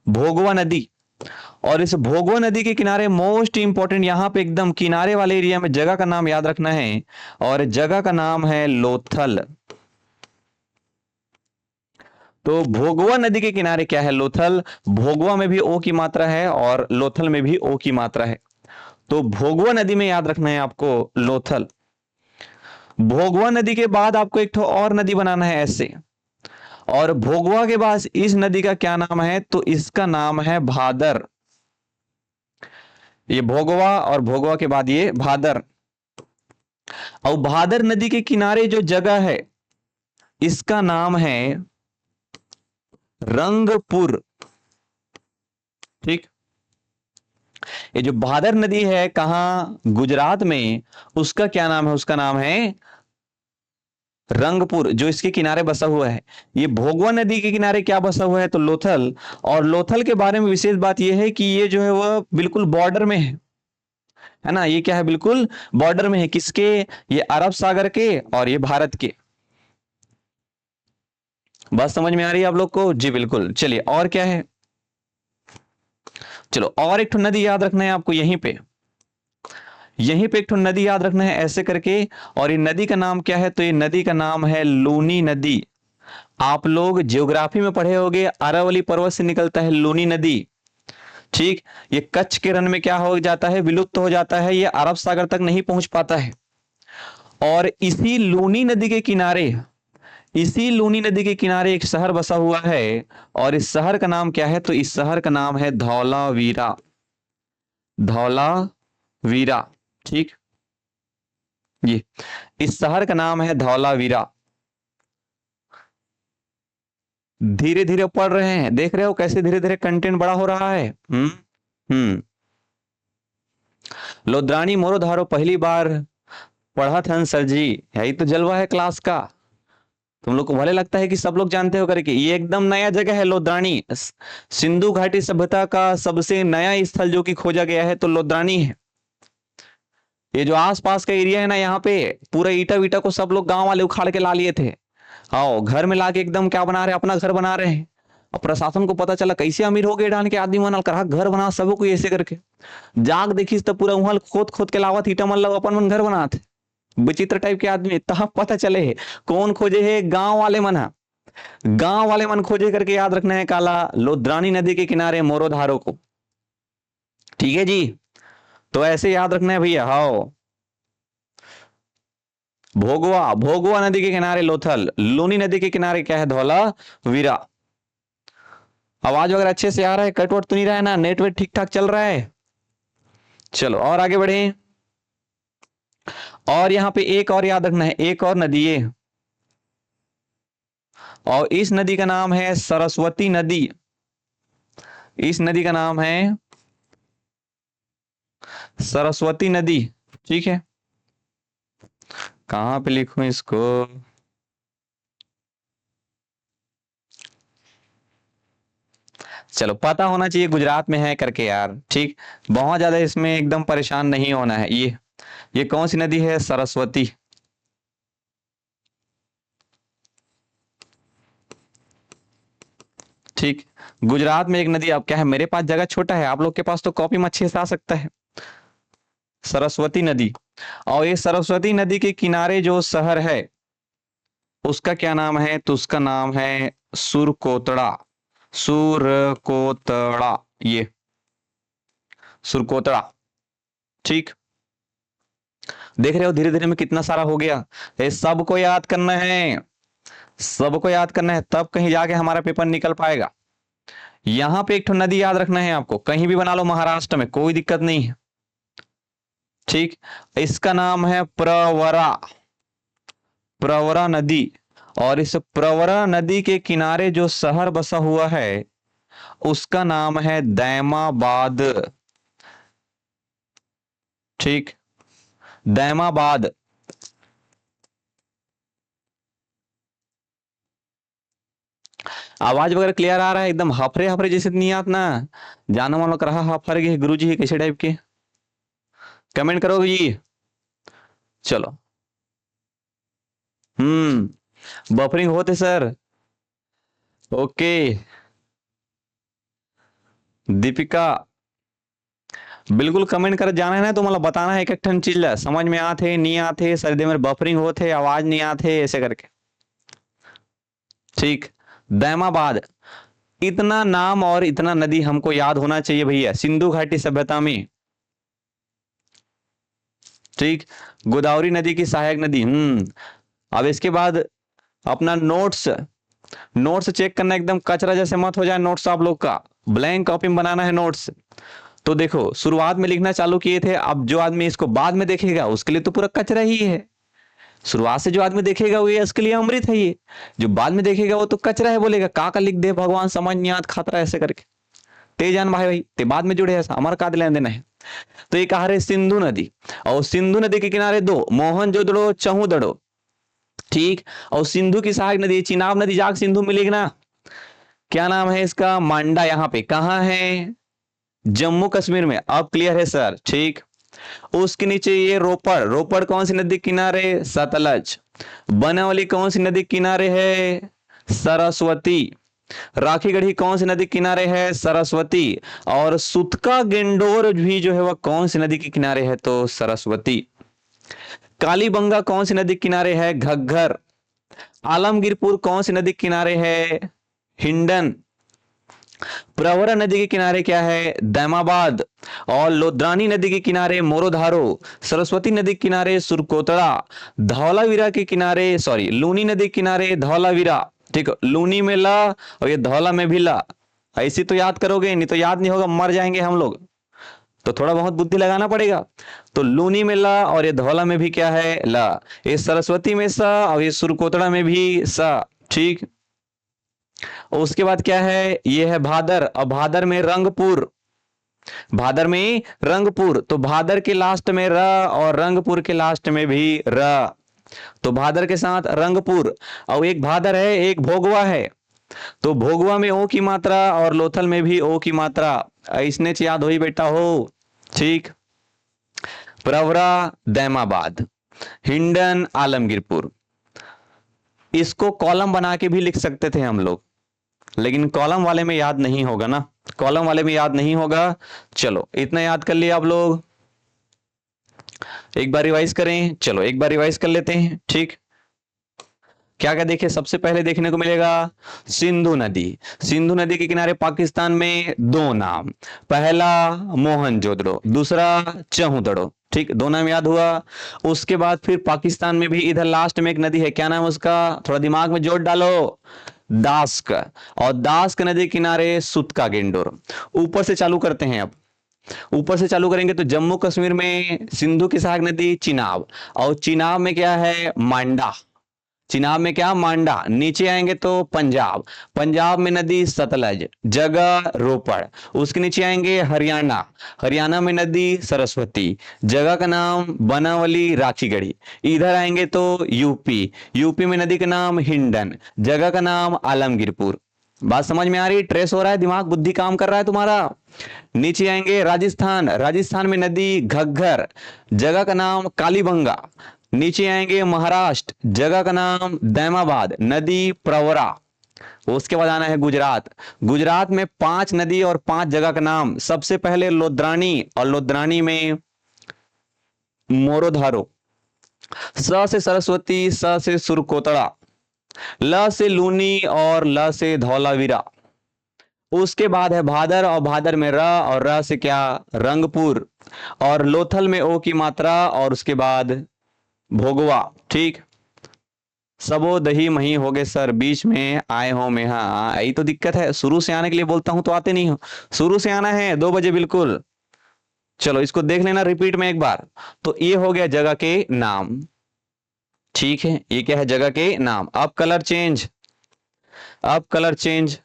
भोगवा नदी। और इस भोगवा नदी के किनारे मोस्ट इंपॉर्टेंट, यहां पे एकदम किनारे वाले एरिया में जगह का नाम याद रखना है, और जगह का नाम है लोथल। तो भोगवा नदी के किनारे क्या है? लोथल। भोगवा में भी ओ की मात्रा है और लोथल में भी ओ की मात्रा है। तो भोगवा नदी में याद रखना है आपको लोथल। भोगवा नदी के बाद आपको एक ठो और नदी बनाना है ऐसे, और भोगवा के बाद इस नदी का क्या नाम है? तो इसका नाम है भादर। ये भोगवा और भोगवा के बाद ये भादर। और भादर नदी के किनारे जो जगह है इसका नाम है रंगपुर। ठीक, ये जो भादर नदी है कहां? गुजरात में। उसका क्या नाम है? उसका नाम है रंगपुर, जो इसके किनारे बसा हुआ है। ये भोगवा नदी के किनारे क्या बसा हुआ है? तो लोथल। और लोथल के बारे में विशेष बात यह है कि ये जो है वह बिल्कुल बॉर्डर में है ना। ये क्या है? बिल्कुल बॉर्डर में है, किसके? ये अरब सागर के और ये भारत के। बात समझ में आ रही है आप लोग को? जी बिल्कुल। चलिए और क्या है, चलो और एक ठो नदी याद रखना है आपको यहीं पे, यहीं पे एक ठो नदी याद रखना है ऐसे करके। और ये नदी का नाम क्या है? तो ये नदी का नाम है लूनी नदी। आप लोग ज्योग्राफी में पढ़े होंगे, अरावली पर्वत से निकलता है लूनी नदी। ठीक, ये कच्छ के रण में क्या हो जाता है, विलुप्त हो जाता है, ये अरब सागर तक नहीं पहुंच पाता है। और इसी लूनी नदी के किनारे, इसी लूनी नदी के किनारे एक शहर बसा हुआ है, और इस शहर का नाम क्या है, तो इस शहर का नाम है धौलावीरा। धौलावीरा, ठीक, ये इस शहर का नाम है धौलावीरा। धीरे धीरे पढ़ रहे हैं, देख रहे हो कैसे धीरे धीरे कंटेंट बड़ा हो रहा है। हम्म। लोद्रानी मोरोधारो पहली बार पढ़ा था सर जी, यही तो जलवा है क्लास का। तुम लोग को भले लगता है कि सब लोग जानते हो करके, ये एकदम नया जगह है लोद्रानी। सिंधु घाटी सभ्यता का सबसे नया स्थल जो कि खोजा गया है तो लोद्रानी है। ये जो आसपास का एरिया है ना, यहाँ पे पूरा ईटा वीटा को सब लोग गांव वाले उखाड़ के ला लिए थे। आओ घर में लाके एकदम क्या बना रहे हैं, अपना घर बना रहे हैं। और प्रशासन को पता चला कैसे अमीर हो गए डाल के आदमी मन कहा घर बना सबको कोई ऐसे करके। जाग देखी तो पूरा वहां खोद खोद के लावत ईटा मन लगा अपन मन घर बनाते। विचित्र टाइप के आदमी, तब पता चले है कौन खोजे है, गांव वाले मन है। गांव वाले मन खोजे करके याद रखना है काला लोद्रानी नदी के किनारे मोरोधारो को। ठीक है जी, तो ऐसे याद रखना है भैया। हाँ, भोगवा, भोगवा नदी के किनारे लोथल, लूनी नदी के किनारे क्या है, धौलावीरा। आवाज वगैरह अच्छे से आ रहा है, कटवट तो नहीं रहा है ना, नेटवर्क ठीक ठाक चल रहा है। चलो और आगे बढ़े। और यहां पे एक और याद रखना है, एक और नदी है, और इस नदी का नाम है सरस्वती नदी। इस नदी का नाम है सरस्वती नदी। ठीक है, कहां पे लिखूं इसको, चलो पता होना चाहिए गुजरात में है करके यार। ठीक, बहुत ज्यादा इसमें एकदम परेशान नहीं होना है। ये कौन सी नदी है, सरस्वती। ठीक, गुजरात में एक नदी, अब क्या है मेरे पास जगह छोटा है, आप लोग के पास तो कॉपी में अच्छे से आ सकता है। सरस्वती नदी, और ये सरस्वती नदी के किनारे जो शहर है उसका क्या नाम है, तो उसका नाम है सुरकोतड़ा। सुरकोतड़ा, ये सुरकोतड़ा। ठीक, देख रहे हो धीरे धीरे में कितना सारा हो गया। ये सबको याद करना है, सबको याद करना है, तब कहीं जाके हमारा पेपर निकल पाएगा। यहां पे एक ठो नदी याद रखना है आपको, कहीं भी बना लो महाराष्ट्र में कोई दिक्कत नहीं है। ठीक, इसका नाम है प्रवरा, प्रवरा नदी। और इस प्रवरा नदी के किनारे जो शहर बसा हुआ है उसका नाम है दैमाबाद। ठीक, दैमाबाद। आवाज वगैरह क्लियर आ रहा है, एकदम हफरे हफरे जैसे नहीं आत ना, जाना वालों का रहा हफर के गुरु जी कैसे टाइप के, कमेंट करोगे जी। चलो, बफरिंग होते सर। ओके, दीपिका बिल्कुल कमेंट कर जाना है ना, तो मतलब बताना है एक एक ठन चीज समझ में आते नहीं आते, सर्दी में बफरिंग होते आवाज नहीं आते ऐसे करके। ठीक, दैमाबाद, इतना नाम और इतना नदी हमको याद होना चाहिए भैया, सिंधु घाटी सभ्यता में। ठीक, गोदावरी नदी की सहायक नदी। अब इसके बाद अपना नोट्स, नोट्स चेक करना, एकदम कचरा जैसे मत हो जाए नोट्स आप लोग का, ब्लैंक कॉपी में बनाना है नोट्स। तो देखो शुरुआत में लिखना चालू किए थे, अब जो आदमी इसको बाद में देखेगा उसके लिए तो पूरा कचरा ही है। शुरुआत से जो आदमी देखेगा वो ये इसके लिए अमृत है, ये जो बाद में देखेगा वो तो कचरा है, बोलेगा का लिख दे भगवान समझ नहीं आता खतरा ऐसे करके। ते जान भाई ते बाद में जुड़े ऐसा हमारा का लेना देना है। तो ये कहा रहे सिंधु नदी, और सिंधु नदी के किनारे दो, मोहनजोदड़ो चहुदड़ो। ठीक, और सिंधु की सहायक नदी चिनाब नदी, जाग सिंधु मिलेगी ना, क्या नाम है इसका, मांडा। यहाँ पे कहाँ है, जम्मू कश्मीर में। अब क्लियर है सर। ठीक, उसके नीचे ये रोपड़, रोपड़ कौन सी नदी किनारे, सतलज। बनावली कौन सी नदी किनारे है, सरस्वती। राखीगढ़ी कौन सी नदी किनारे है, सरस्वती। और सुतका गेंडोर भी जो है वह कौन सी नदी के किनारे है, तो सरस्वती। कालीबंगा कौन सी नदी किनारे है, घग्घर। आलमगीरपुर कौन सी नदी किनारे है, हिंडन। प्रवरा नदी के किनारे क्या है, दैमाबाद। और लोद्रानी नदी के किनारे मोरोधारो, सरस्वती नदी के किनारे सुरकोतड़ा, धौलावीरा के किनारे, सॉरी लूनी नदी के किनारे धौलावीरा। ठीक है, लूनी में ला और ये धौला में भी ला। ऐसी तो याद करोगे, नहीं तो याद नहीं होगा, मर जाएंगे हम लोग। तो थोड़ा बहुत बुद्धि लगाना पड़ेगा। तो लूनी में ला और ये धौला में भी क्या है, ला। ये सरस्वती में सा और ये सुरकोतड़ा में भी सा। ठीक। और उसके बाद क्या है, ये है भादर, और भादर में रंगपुर। भादर में रंगपुर, तो भादर के लास्ट में र और रंगपुर के लास्ट में भी र। तो भादर के साथ रंगपुर। और एक भादर है, एक भोगवा है। तो भोगवा में ओ की मात्रा और लोथल में भी ओ की मात्रा। इसने याद हुई बेटा हो। ठीक। प्रवरा दैमाबाद, हिंडन आलमगीरपुर। इसको कॉलम बना के भी लिख सकते थे हम लोग, लेकिन कॉलम वाले में याद नहीं होगा ना, कॉलम वाले में याद नहीं होगा। चलो इतना याद कर लिया आप लोग, एक बार रिवाइज करें। चलो एक बार रिवाइज कर लेते हैं। ठीक। क्या क्या देखे, सबसे पहले देखने को मिलेगा सिंधु नदी। सिंधु नदी के किनारे पाकिस्तान में दो नाम, पहला मोहनजोदड़ो, दूसरा चहुदड़ो। ठीक, दो नाम याद हुआ। उसके बाद फिर पाकिस्तान में भी इधर लास्ट में एक नदी है, क्या नाम है उसका, थोड़ा दिमाग में जोड़ डालो, दास्क। और दास्क नदी किनारे सुतका गेंडोर। ऊपर से चालू करते हैं अब। ऊपर से चालू करेंगे तो जम्मू कश्मीर में सिंधु की सहायक नदी चिनाब, और चिनाब में क्या है, मांडा। चिनाब में क्या, मांडा। नीचे आएंगे तो पंजाब, पंजाब में नदी सतलज, जगह रोपड़। उसके नीचे आएंगे हरियाणा, हरियाणा में नदी सरस्वती, जगह का नाम बनावली राखीगढ़ी। इधर आएंगे तो यूपी, यूपी में नदी का नाम हिंडन, जगह का नाम आलमगीरपुर। बात समझ में आ रही, ट्रेस हो रहा है, दिमाग बुद्धि काम कर रहा है तुम्हारा। नीचे आएंगे राजस्थान, राजस्थान में नदी घग्गर, जगह का नाम कालीबंगा। नीचे आएंगे महाराष्ट्र, जगह का नाम दैमाबाद, नदी प्रवरा। उसके बाद आना है गुजरात, गुजरात में 5 नदी और 5 जगह का नाम। सबसे पहले लोद्रानी, और लोद्रानी में मोरोधारो। स से सरस्वती, स से सुरकोतड़ा, ल से लूनी और ल से धौलावीरा। उसके बाद है भादर, और भादर में र, और र से क्या, रंगपुर। और लोथल में ओ की मात्रा, और उसके बाद भोगवा। ठीक। सबो दही मही हो गए सर, बीच में आए हो में, हाँ यही तो दिक्कत है, शुरू से आने के लिए बोलता हूं तो आते नहीं हो। शुरू से आना है 2 बजे बिल्कुल। चलो इसको देख लेना रिपीट में एक बार। तो ये हो गया जगह के नाम। ठीक है, ये क्या है, जगह के नाम। अब कलर चेंज, अब कलर चेंज।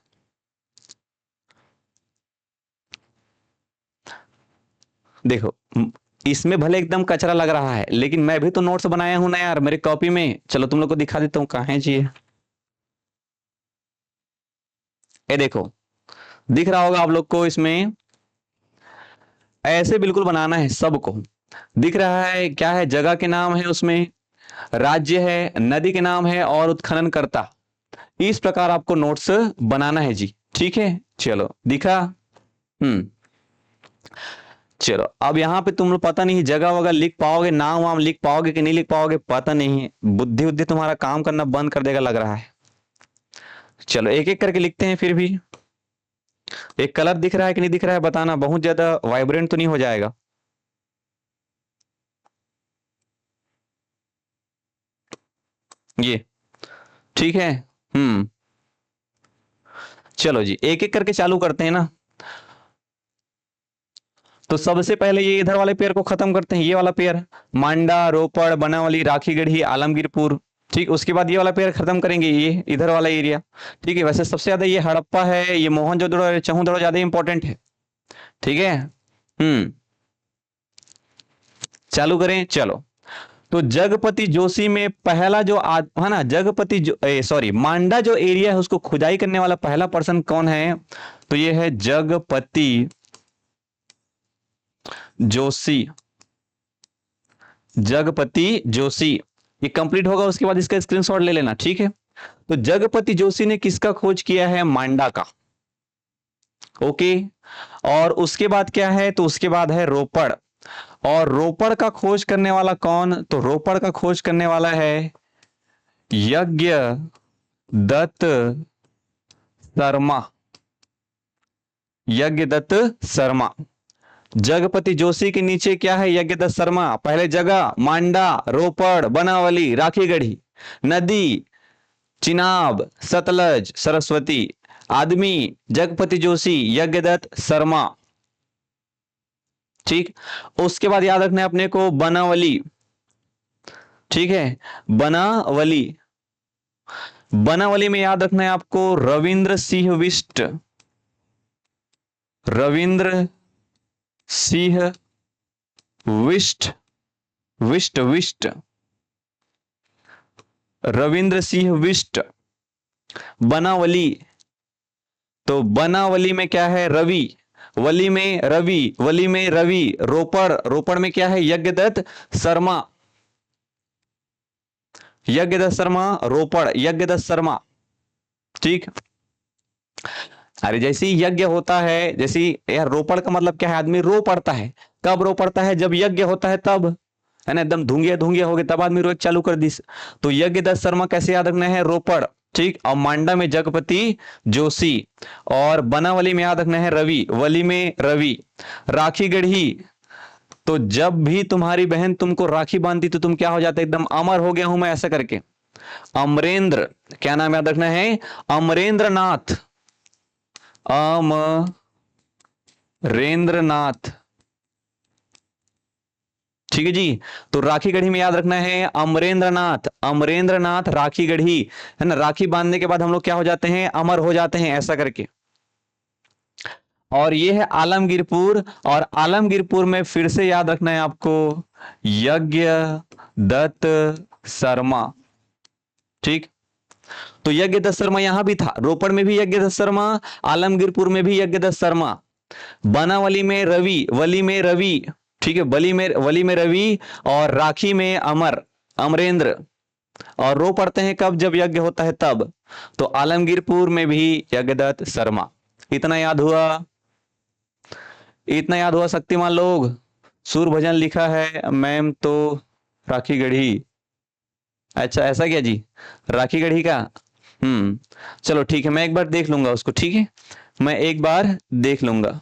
देखो इसमें भले एकदम कचरा लग रहा है, लेकिन मैं भी तो नोट्स बनाया हूं ना यार मेरी कॉपी में। चलो तुम लोग को दिखा देता हूं, कहाँ है जी ये देखो, दिख रहा होगा आप लोग को। इसमें ऐसे बिल्कुल बनाना है सबको। दिख रहा है क्या है, जगह के नाम है, उसमें राज्य है, नदी के नाम है, और उत्खनन करता। इस प्रकार आपको नोट्स बनाना है जी। ठीक है, चलो दिखा। हम्म। चलो अब यहाँ पे तुम लोग पता नहीं जगह वगह लिख पाओगे, नाम वाम लिख पाओगे कि नहीं लिख पाओगे, पता नहीं है। बुद्धि उद्धि तुम्हारा काम करना बंद कर देगा लग रहा है। चलो एक एक करके लिखते हैं फिर भी। एक कलर दिख रहा है कि नहीं दिख रहा है बताना, बहुत ज्यादा वाइब्रेंट तो नहीं हो जाएगा। ये ठीक है। हम्म। चलो जी एक एक करके चालू करते हैं ना। तो सबसे पहले ये इधर वाले पेयर को खत्म करते हैं, ये वाला पेयर, मांडा, रोपड़, बनावली, राखीगढ़ी, आलमगीरपुर। ठीक, उसके बाद ये वाला पेयर खत्म करेंगे, ये इधर वाला एरिया। ठीक है, वैसे सबसे ज्यादा ये हड़प्पा है, ये मोहनजोदड़ो और चहुदड़ो ज्यादा इंपॉर्टेंट है। ठीक है। हम्म। चालू करें, चलो। तो जगपति जोशी में पहला जो है ना, जगपति जो सॉरी मांडा जो एरिया है उसको खुदाई करने वाला पहला पर्सन कौन है, तो ये है जगपति जोशी। जगपति जोशी, ये कंप्लीट होगा उसके बाद इसका स्क्रीनशॉट ले लेना। ठीक है। तो जगपति जोशी ने किसका खोज किया है, मांडा का। ओके। और उसके बाद क्या है, तो उसके बाद है रोपड़। और रोपड़ का खोज करने वाला कौन, तो रोपड़ का खोज करने वाला है यज्ञ दत्त शर्मा। यज्ञदत्त शर्मा। जगपति जोशी के नीचे क्या है? यज्ञदत्त शर्मा। पहले जगह मांडा, रोपड़, बनावली, राखीगढ़ी। नदी चिनाब, सतलज, सरस्वती। आदमी जगपति जोशी, यज्ञदत्त शर्मा। ठीक। उसके बाद याद रखना है अपने को बनावली। ठीक है, बनावली। बनावली में याद रखना है आपको रविंद्र सिंह बिष्ट। रविंद्र सिंह बिष्ट, विष्ट विष्ट, रविंद्र सिंह बिष्ट। बनावली, तो बनावली में क्या है? रवि। वली में रवि, वली में रवि। रोपड़, रोपड़ में क्या है? यज्ञदत्त शर्मा। यज्ञदत्त शर्मा, रोपड़, यज्ञदत्त शर्मा। ठीक। अरे जैसे ही यज्ञ होता है, जैसे यार रोपड़ का मतलब क्या है? आदमी रो पड़ता है। कब रो पड़ता है? जब यज्ञ होता है तब, है ना, एकदम धुंगिया धुंगिया हो गए तब आदमी रो चालू कर दी। तो यज्ञदत्त शर्मा कैसे याद रखना है? रोपड़। ठीक। और मांडा में जगपति जोशी, और बनावली में याद रखना है रवि, वली में रवि। राखी गढ़ी, तो जब भी तुम्हारी बहन तुमको राखी बांधती तो तुम क्या हो जाते? एकदम अमर हो गया हूं मैं, ऐसा करके। अमरेंद्र, क्या नाम याद रखना है? अमरेंद्र नाथ। अमरेंद्रनाथ। ठीक है जी। तो राखी गढ़ी में याद रखना है अमरेंद्रनाथ। अमरेंद्रनाथ राखी गढ़ी, है ना। राखी बांधने के बाद हम लोग क्या हो जाते हैं? अमर हो जाते हैं, ऐसा करके। और ये है आलमगीरपुर, और आलमगीरपुर में फिर से याद रखना है आपको यज्ञ दत्त शर्मा। ठीक। तो यज्ञदत्त शर्मा यहां भी था, रोपड़ में भी यज्ञदत्त शर्मा, आलमगीरपुर में भी यज्ञदत्त शर्मा। बनावली में रवि, वली में रवि। ठीक है, वली में रवि, और राखी में अमर, अमरेंद्र। और रो पड़ते हैं कब? जब यज्ञ होता है तब। तो आलमगीरपुर में भी यज्ञदत्त शर्मा। इतना याद हुआ? इतना याद हुआ शक्तिमान लोग? सूर भजन लिखा है मैम तो राखी गढ़ी। अच्छा ऐसा क्या जी? राखी गढ़ी का। चलो ठीक है, मैं एक बार देख लूंगा उसको। ठीक है, मैं एक बार देख लूंगा।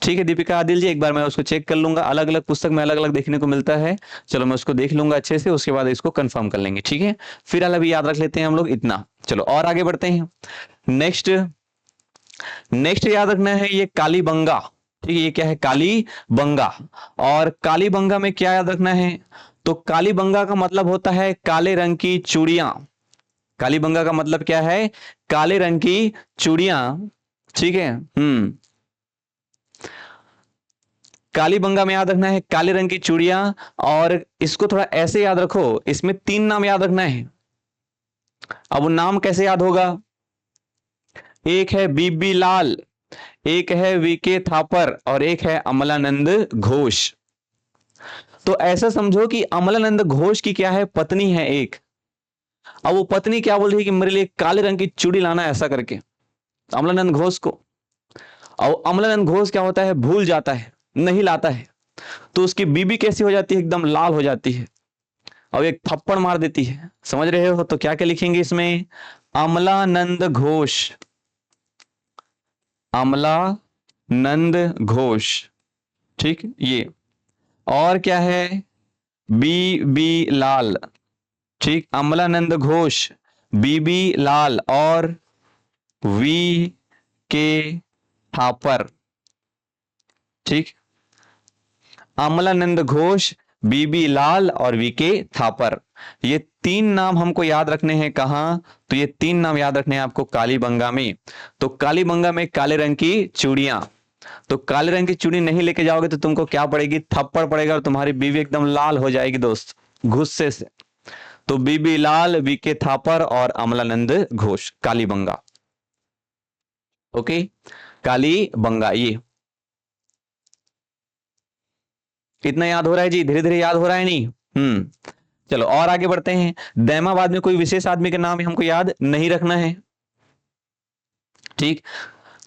ठीक है दीपिका आदिल जी, एक बार मैं उसको चेक कर लूंगा। अलग अलग पुस्तक में अलग अलग देखने को मिलता है। चलो मैं उसको देख लूंगा अच्छे से, उसके बाद इसको कंफर्म कर लेंगे। ठीक है, फिलहाल अभी याद रख लेते हैं हम लोग इतना। चलो और आगे बढ़ते हैं। नेक्स्ट, नेक्स्ट याद रखना है ये कालीबंगा। ठीक है, ये क्या है? कालीबंगा। और कालीबंगा में क्या याद रखना है? तो कालीबंगा का मतलब होता है काले रंग की चूड़ियां। कालीबंगा का मतलब क्या है? काले रंग की चूड़ियां। ठीक है। कालीबंगा में याद रखना है काले रंग की चूड़ियां। और इसको थोड़ा ऐसे याद रखो, इसमें 3 नाम याद रखना है। अब वो नाम कैसे याद होगा? एक है बीबी लाल, एक है वीके थापर, और एक है अमलानंद घोष। तो ऐसा समझो कि अमलानंद घोष की क्या है? पत्नी है एक। अब वो पत्नी क्या बोल रही है कि मेरे लिए काले रंग की चूड़ी लाना है, ऐसा करके अमलानंद घोष को। और अमलानंद घोष क्या होता है? भूल जाता है, नहीं लाता है। तो उसकी बीबी कैसी हो जाती है? एकदम लाल हो जाती है, और एक थप्पड़ मार देती है। समझ रहे हो? तो क्या क्या लिखेंगे इसमें? अमलानंद घोष, अमलानंद घोष। ठीक, ये। और क्या है? बीबी लाल। ठीक, अमलानंद घोष, बीबी लाल, और वी के थापर। ठीक, अमलानंद घोष, बीबी लाल, और वीके थापर। ये 3 नाम हमको याद रखने हैं। कहां? तो ये 3 नाम याद रखने हैं आपको कालीबंगा में। तो कालीबंगा में काले रंग की चूड़ियां। तो काले रंग की चूड़ी नहीं लेके जाओगे तो तुमको क्या पड़ेगी? थप्पड़ पड़ेगा, और तुम्हारी बीवी एकदम लाल हो जाएगी दोस्त, गुस्से से। तो बीबी लाल, वीके थापर, और अमलानंद घोष, कालीबंगा। ओके, कालीबंगा। ये इतना याद हो रहा है जी? धीरे धीरे याद हो रहा है नहीं? चलो और आगे बढ़ते हैं। दैमाबाद में कोई विशेष आदमी का नाम हमको याद नहीं रखना है। ठीक।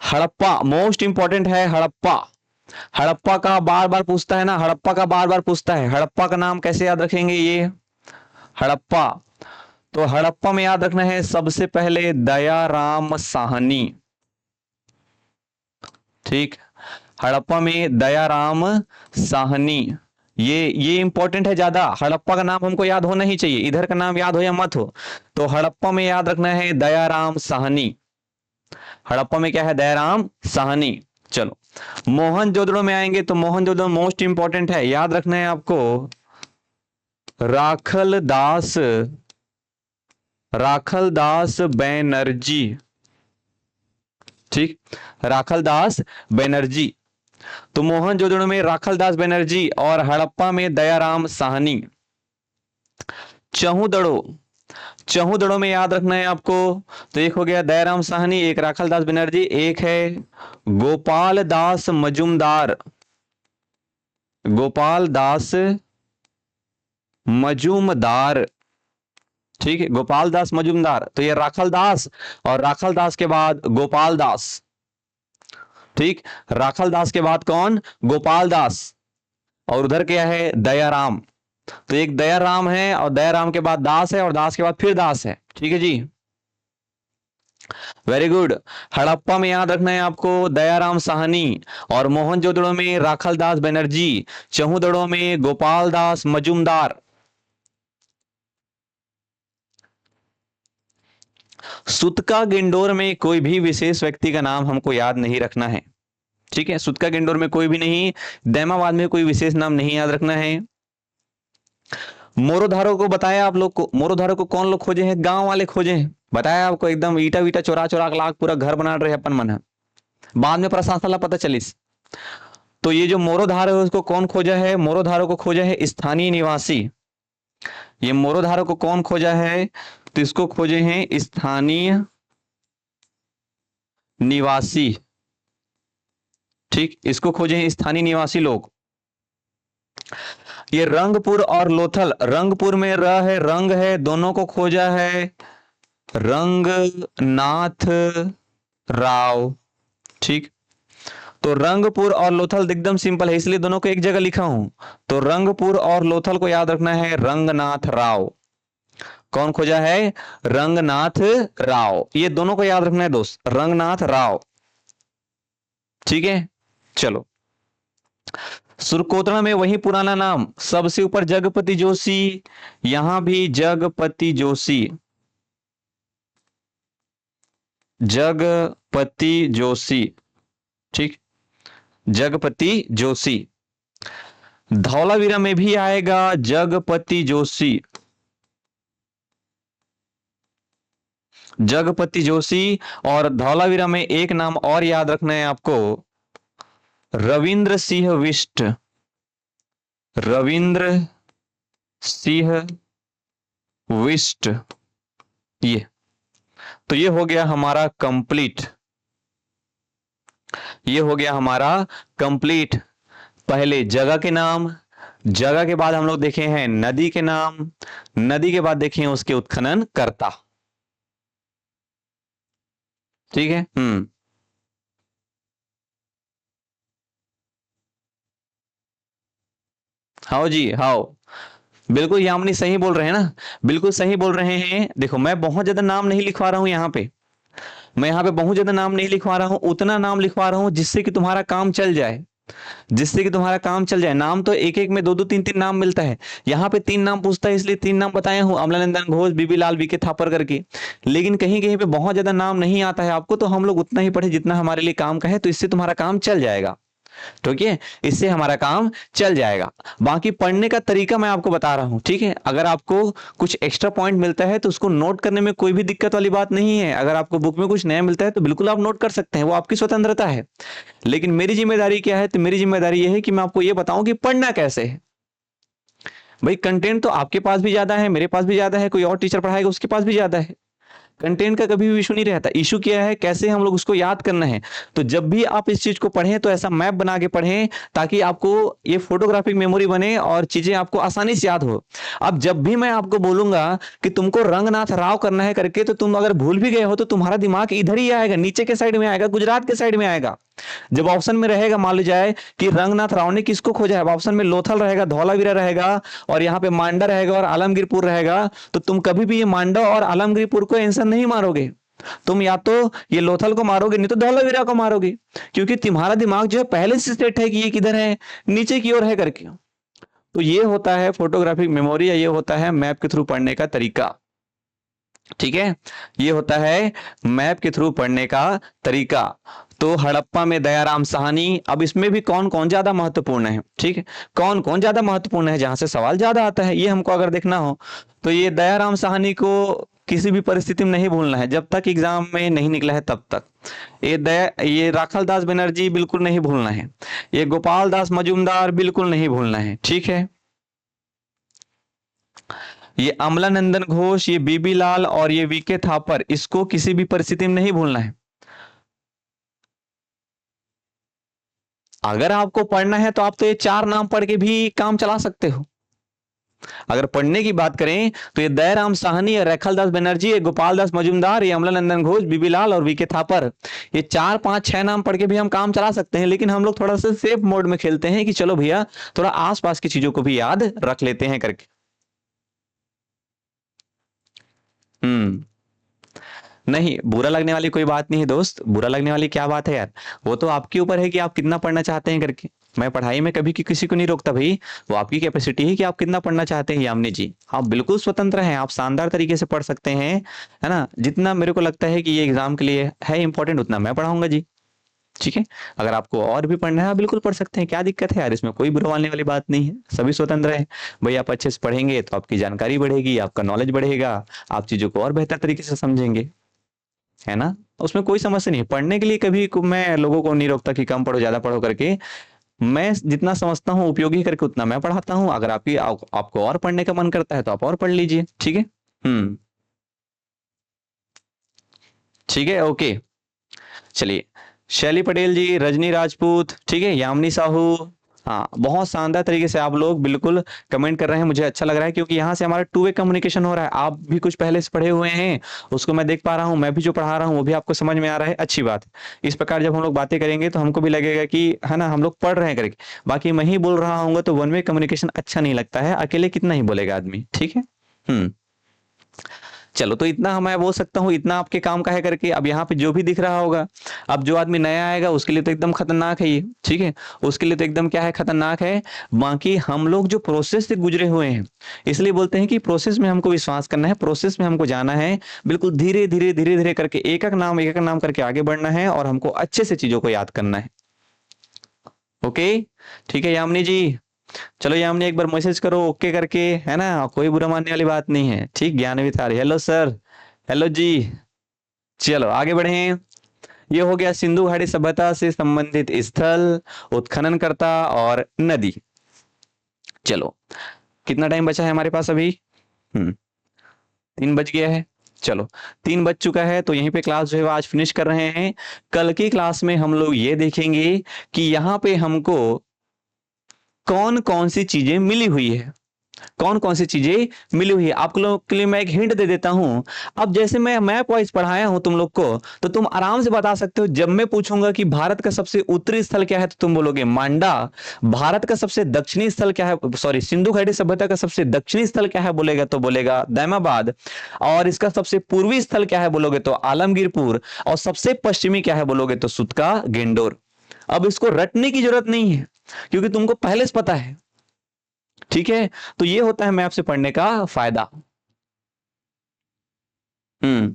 हड़प्पा मोस्ट इंपॉर्टेंट है। हड़प्पा, हड़प्पा का बार बार पूछता है ना, हड़प्पा का बार बार पूछता है। हड़प्पा का नाम कैसे याद रखेंगे? ये हड़प्पा, तो हड़प्पा में याद रखना है सबसे पहले दयाराम साहनी। ठीक, हड़प्पा में दयाराम साहनी, ये इंपॉर्टेंट है ज्यादा। हड़प्पा का नाम हमको याद होना ही चाहिए, इधर का नाम याद हो या मत हो। तो हड़प्पा में याद रखना है दयाराम साहनी। हड़प्पा में क्या है? दयाराम साहनी। चलो मोहनजोदड़ो में आएंगे तो मोहनजोदड़ो मोस्ट इंपॉर्टेंट है, याद रखना है आपको राखल दास बैनर्जी। ठीक, राखल दास बैनर्जी। तो मोहनजोदड़ो में राखल दास बैनर्जी और हड़प्पा में दयाराम साहनी। चहुदड़ो में याद रखना है आपको, तो एक हो गया दयाराम साहनी, एक राखल दास बनर्जी, एक है गोपाल दास मजूमदार। गोपाल दास मजूमदार। ठीक है, गोपाल दास मजूमदार। तो ये राखल दास और राखल दास के बाद गोपाल दास। ठीक, राखल दास के बाद कौन? गोपाल दास। और उधर क्या है? दयाराम। तो एक दयाराम है और दयाराम के बाद दास है और दास के बाद फिर दास है। ठीक है जी, वेरी गुड। हड़प्पा में याद रखना है आपको दयाराम साहनी और मोहनजोदड़ो में राखल दास बनर्जी, चहुदड़ो में गोपाल दास मजूमदार। सुतका गिंडोर में कोई भी विशेष व्यक्ति का नाम हमको याद नहीं रखना है। ठीक है, सुतका गिंडोर में कोई भी नहीं, दैमाबाद में कोई विशेष नाम नहीं याद रखना है। मोरोधारो को बताया आप लोग को, मोरोधारो को कौन लोग खोजे हैं? गांव वाले खोजे हैं, बताया आपको, एकदम ईटा वीटा चोरा चोरा लाख पूरा घर बना रहे अपन मन है। बाद में प्रशासन पता चलिस। तो ये जो मोरोधारो है उसको कौन खोजा है? मोरोधारो को खोजा है स्थानीय निवासी। ये मोरोधारो को कौन खोजा है? तो इसको खोजे हैं स्थानीय निवासी। ठीक, इसको खोजे हैं स्थानीय निवासी लोग। ये रंगपुर और लोथल, रंगपुर में रंग है, दोनों को खोजा है रंगनाथ राव। ठीक, तो रंगपुर और लोथल एकदम सिंपल है, इसलिए दोनों को एक जगह लिखा हूं। तो रंगपुर और लोथल को याद रखना है रंगनाथ राव। कौन खोजा है? रंगनाथ राव। ये दोनों को याद रखना है दोस्त, रंगनाथ राव। ठीक है, चलो सुरकोतड़ा में वही पुराना नाम, सबसे ऊपर जगपति जोशी, यहां भी जगपति जोशी। जगपति जोशी। ठीक, जगपति जोशी। धौलावीरा में भी आएगा जगपति जोशी। जगपति जोशी। और धौलावीरा में एक नाम और याद रखना है आपको, रविंद्र सिंह बिष्ट। रविंद्र सिंह बिष्ट। ये तो ये हो गया हमारा कंप्लीट। ये हो गया हमारा कंप्लीट। पहले जगह के नाम, जगह के बाद हम लोग देखे हैं नदी के नाम, नदी के बाद देखे हैं उसके उत्खनन कर्ता। ठीक है, हाँ जी हाँ, बिल्कुल यामिनी सही बोल रहे हैं ना, बिल्कुल सही बोल रहे हैं। देखो मैं बहुत ज्यादा नाम नहीं लिखवा रहा हूं यहाँ पे, मैं यहाँ पे बहुत ज्यादा नाम नहीं लिखवा रहा हूँ, उतना नाम लिखवा रहा हूँ जिससे कि तुम्हारा काम चल जाए, जिससे कि तुम्हारा काम चल जाए। नाम तो एक एक में दो दो तीन तीन नाम मिलता है, यहाँ पे तीन नाम पूछता है इसलिए तीन नाम बताया हूँ, अमलानंदन घोष, बीबी लाल, बीके थापर करके। लेकिन कहीं कहीं पे बहुत ज्यादा नाम नहीं आता है आपको, तो हम लोग उतना ही पढ़े जितना हमारे लिए काम का है, तो इससे तुम्हारा काम चल जाएगा। ठीक है, इससे हमारा काम चल जाएगा। बाकी पढ़ने का तरीका मैं आपको बता रहा हूं। ठीक है, अगर आपको कुछ एक्स्ट्रा पॉइंट मिलता है तो उसको नोट करने में कोई भी दिक्कत वाली बात नहीं है। अगर आपको बुक में कुछ नया मिलता है तो बिल्कुल आप नोट कर सकते हैं, वो आपकी स्वतंत्रता है। लेकिन मेरी जिम्मेदारी क्या है? तो मेरी जिम्मेदारी यह है कि मैं आपको यह बताऊं कि पढ़ना कैसे है। भाई कंटेंट तो आपके पास भी ज्यादा है, मेरे पास भी ज्यादा है, कोई और टीचर पढ़ाएगा उसके पास भी ज्यादा है, कंटेंट का कभी भी इशू नहीं रहता। इशू क्या है, कैसे हम लोग उसको याद करना है। तो जब भी आप इस चीज को पढ़ें तो ऐसा मैप बना के पढ़ें ताकि आपको ये फोटोग्राफिक मेमोरी बने और चीजें आपको आसानी से याद हो। अब जब भी मैं आपको बोलूंगा कि तुमको रंगनाथ राव करना है करके, तो तुम अगर भूल भी गए हो तो तुम्हारा दिमाग इधर ही आएगा, नीचे के साइड में आएगा, गुजरात के साइड में आएगा। जब ऑप्शन में रहेगा, मान लो जाए कि रंगनाथ राव ने किसको खोजा है, ऑप्शन में लोथल रहेगा, धौलावीरा रहेगा और यहाँ पे मांडा रहेगा और आलमगीरपुर रहेगा, तो तुम कभी भी ये मांडा और आलमगीरपुर को आंसर नहीं मारोगे। तुम या तो ये लोथल को मारोगे, नहीं तो धौलावीरा को मारोगे, क्योंकि तुम्हारा दिमाग जो है पहले से सेट है कि ये किधर है, नीचे की ओर है करके। तो ये होता है फोटोग्राफिक मेमोरी, या ये होता है मैप के थ्रू पढ़ने का तरीका। ठीक है, ये होता है मैप के थ्रू पढ़ने का तरीका। तो हड़प्पा में दयाराम साहनी, अब इसमें भी कौन कौन ज्यादा महत्वपूर्ण है, ठीक है, कौन कौन ज्यादा महत्वपूर्ण है, जहां से सवाल ज्यादा आता है, ये हमको अगर देखना हो तो ये दयाराम साहनी को किसी भी परिस्थिति में नहीं भूलना है, जब तक एग्जाम में नहीं निकला है तब तक। ये राखल दास बनर्जी बिल्कुल नहीं भूलना है। ये गोपाल दास मजूमदार बिल्कुल नहीं भूलना है, ठीक है। ये अमलानंदन घोष, ये बीबी लाल और ये वीके थापर, इसको किसी भी परिस्थिति में नहीं भूलना है। अगर आपको पढ़ना है तो आप तो ये चार नाम पढ़ के भी काम चला सकते हो। अगर पढ़ने की बात करें तो ये दयाराम साहनी, ये रेखल दास बनर्जी, ये गोपाल दास मजूमदार, ये अमलानंदन घोष, बीबी लाल और वीके थापर, ये 4 5 6 नाम पढ़ के भी हम काम चला सकते हैं। लेकिन हम लोग थोड़ा सा सेफ मोड में खेलते हैं कि चलो भैया थोड़ा आसपास की चीजों को भी याद रख लेते हैं करके। हम्म। नहीं, बुरा लगने वाली कोई बात नहीं है दोस्त, बुरा लगने वाली क्या बात है यार। वो तो आपके ऊपर है कि आप कितना पढ़ना चाहते हैं करके। मैं पढ़ाई में कभी किसी को नहीं रोकता भाई, वो आपकी कैपेसिटी है कि आप कितना पढ़ना चाहते हैं। यामिनी जी, आप बिल्कुल स्वतंत्र हैं, आप शानदार तरीके से पढ़ सकते हैं, है ना। जितना मेरे को लगता है कि ये एग्जाम के लिए है इंपॉर्टेंट, उतना मैं पढ़ाऊंगा जी। ठीक है, अगर आपको और भी पढ़ना है आप बिल्कुल पढ़ सकते हैं, क्या दिक्कत है यार, इसमें कोई बुरा मानने वाली बात नहीं है, सभी स्वतंत्र है। भाई आप अच्छे से पढ़ेंगे तो आपकी जानकारी बढ़ेगी, आपका नॉलेज बढ़ेगा, आप चीजों को और बेहतर तरीके से समझेंगे, है ना। उसमें कोई समस्या नहीं है। पढ़ने के लिए कभी मैं लोगों को नहीं रोकता कि कम पढ़ो ज्यादा पढ़ो करके। मैं जितना समझता हूँ उपयोगी करके उतना मैं पढ़ाता हूँ। अगर आपको और पढ़ने का मन करता है तो आप और पढ़ लीजिए, ठीक है। हम्म। ठीक है, ओके। चलिए, शैली पटेल जी, रजनी राजपूत, ठीक है, यामिनी साहू। हाँ, बहुत शानदार तरीके से आप लोग बिल्कुल कमेंट कर रहे हैं, मुझे अच्छा लग रहा है, क्योंकि यहाँ से हमारा टू वे कम्युनिकेशन हो रहा है। आप भी कुछ पहले से पढ़े हुए हैं, उसको मैं देख पा रहा हूँ, मैं भी जो पढ़ा रहा हूँ वो भी आपको समझ में आ रहा है, अच्छी बात है। इस प्रकार जब हम लोग बातें करेंगे तो हमको भी लगेगा कि है ना हम लोग पढ़ रहे हैं करके। बाकी मैं ही बोल रहा हूँ तो वन वे कम्युनिकेशन अच्छा नहीं लगता है, अकेले कितना ही बोलेगा आदमी, ठीक है। हम्म। चलो, तो इतना मैं बोल सकता हूँ, इतना आपके काम का है करके। अब यहाँ पे जो भी दिख रहा होगा, अब जो आदमी नया आएगा उसके लिए तो एकदम खतरनाक है ये, ठीक है। उसके लिए तो एकदम क्या है, खतरनाक है। बाकी हम लोग जो प्रोसेस से गुजरे हुए हैं, इसलिए बोलते हैं कि प्रोसेस में हमको विश्वास करना है, प्रोसेस में हमको जाना है, बिल्कुल धीरे धीरे धीरे धीरे करके एक एक नाम करके आगे बढ़ना है और हमको अच्छे से चीजों को याद करना है। ओके, ठीक है यामिनी जी। चलो यामिनी, एक बार मैसेज करो ओके करके, है ना, कोई बुरा मानने वाली बात नहीं है, ठीक। ज्ञान वितार, हेलो सर, हेलो जी। चलो आगे बढ़े। ये हो गया सिंधु घाटी सभ्यता से संबंधित स्थल, उत्खननकर्ता और नदी। चलो, कितना टाइम बचा है हमारे पास अभी? 3 बज गया है। चलो, 3 बज चुका है, तो यहीं पे क्लास जो है वो आज फिनिश कर रहे हैं। कल की क्लास में हम लोग ये देखेंगे कि यहाँ पे हमको कौन कौन सी चीजें मिली हुई है, कौन कौन सी चीजें मिली हुई है। आप लोग के लिए मैं एक हिंट दे देता हूं। अब जैसे मैं मैप वाइज पढ़ाया हूं तुम लोग को, तो तुम आराम से बता सकते हो। जब मैं पूछूंगा कि भारत का सबसे उत्तरी स्थल क्या है, तो तुम बोलोगे मांडा। भारत का सबसे दक्षिणी स्थल क्या है, सॉरी, सिंधु घाटी सभ्यता का सबसे दक्षिणी स्थल क्या है बोलेगा तो बोलेगा दैमाबाद। और इसका सबसे पूर्वी स्थल क्या है बोलोगे तो आलमगीरपुर। और सबसे पश्चिमी क्या है बोलोगे तो सुतका गेंडोर। अब इसको रटने की जरूरत नहीं है, क्योंकि तुमको पहले से पता है, ठीक है। तो ये होता है मैप से पढ़ने का फायदा। हम्म।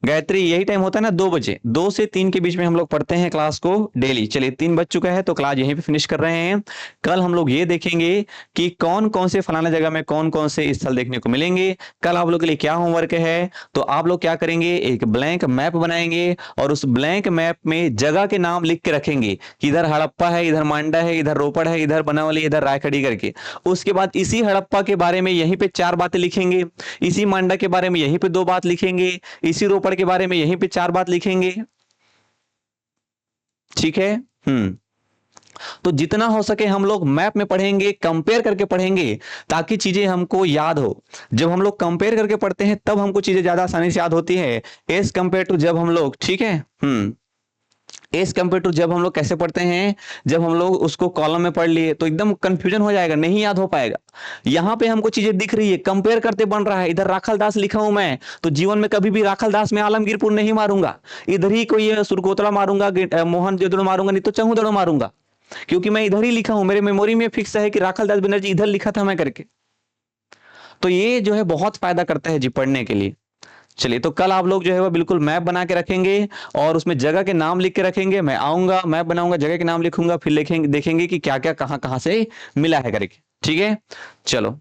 गायत्री यही टाइम होता है ना, 2 बजे, 2 से 3 के बीच में हम लोग पढ़ते हैं क्लास को डेली। चलिए 3 बज चुका है तो क्लास यहीं पे फिनिश कर रहे हैं। कल हम लोग ये देखेंगे कि कौन कौन से फलाना जगह में कौन कौन से स्थल देखने को मिलेंगे। कल आप लोग के लिए क्या होमवर्क है, तो आप लोग क्या करेंगे, एक ब्लैंक मैप बनाएंगे और उस ब्लैंक मैप में जगह के नाम लिख के रखेंगे कि इधर हड़प्पा है, इधर मांडा है, इधर रोपड़ है, इधर बनावली, इधर रायखड़ी करके। उसके बाद इसी हड़प्पा के बारे में यहीं पे 4 बातें लिखेंगे, इसी मांडा के बारे में यहीं पे 2 बात लिखेंगे, इसी रोपड़ के बारे में यहीं पे 4 बात लिखेंगे। ठीक है। तो जितना हो सके हम लोग मैप में पढ़ेंगे, कंपेयर करके पढ़ेंगे ताकि चीजें हमको याद हो। जब हम लोग कंपेयर करके पढ़ते हैं तब हमको चीजें ज्यादा आसानी से याद होती है एज कंपेयर टू जब हम लोग, ठीक है, एज कंपेयर टू जब हम लोग कैसे पढ़ते हैं, जब हम लोग उसको कॉलम में पढ़ लिए तो एकदम कंफ्यूजन हो जाएगा, नहीं याद हो पाएगा। यहां पे हमको चीजें दिख रही है, कंपेयर करते बन रहा है। इधर राखल दास लिखा हूं मैं, तो जीवन में कभी भी राखल दास में आलमगीरपुर नहीं मारूंगा, इधर ही कोई सुरकोतला मारूंगा, मोहन जोदड़ो मारूंगा, नहीं तो चहुदड़ो मारूंगा, क्योंकि मैं इधर ही लिखा हूं, मेरे मेमोरी में फिक्स है कि राखल दास बनर्जी इधर लिखा था मैं करके। तो ये जो है बहुत फायदा करता है जी पढ़ने के लिए। चलिए तो कल आप लोग जो है वो बिल्कुल मैप बना के रखेंगे और उसमें जगह के नाम लिख के रखेंगे। मैं आऊंगा, मैप बनाऊंगा, जगह के नाम लिखूंगा, फिर लिखेंगे, देखेंगे कि क्या क्या कहां कहां से मिला है करके। ठीक है, चलो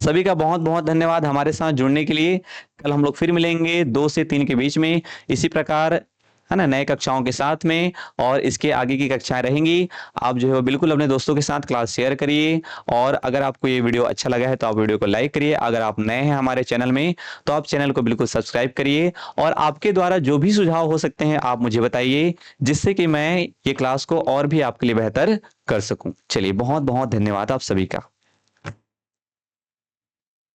सभी का बहुत बहुत धन्यवाद हमारे साथ जुड़ने के लिए। कल हम लोग फिर मिलेंगे 2 से 3 के बीच में इसी प्रकार, है ना, नए कक्षाओं के साथ में, और इसके आगे की कक्षाएं रहेंगी। आप जो है वो बिल्कुल अपने दोस्तों के साथ क्लास शेयर करिए, और अगर आपको ये वीडियो अच्छा लगा है तो आप वीडियो को लाइक करिए। अगर आप नए हैं हमारे चैनल में तो आप चैनल को बिल्कुल सब्सक्राइब करिए, और आपके द्वारा जो भी सुझाव हो सकते हैं आप मुझे बताइए, जिससे कि मैं ये क्लास को और भी आपके लिए बेहतर कर सकूं। चलिए बहुत बहुत धन्यवाद आप सभी का।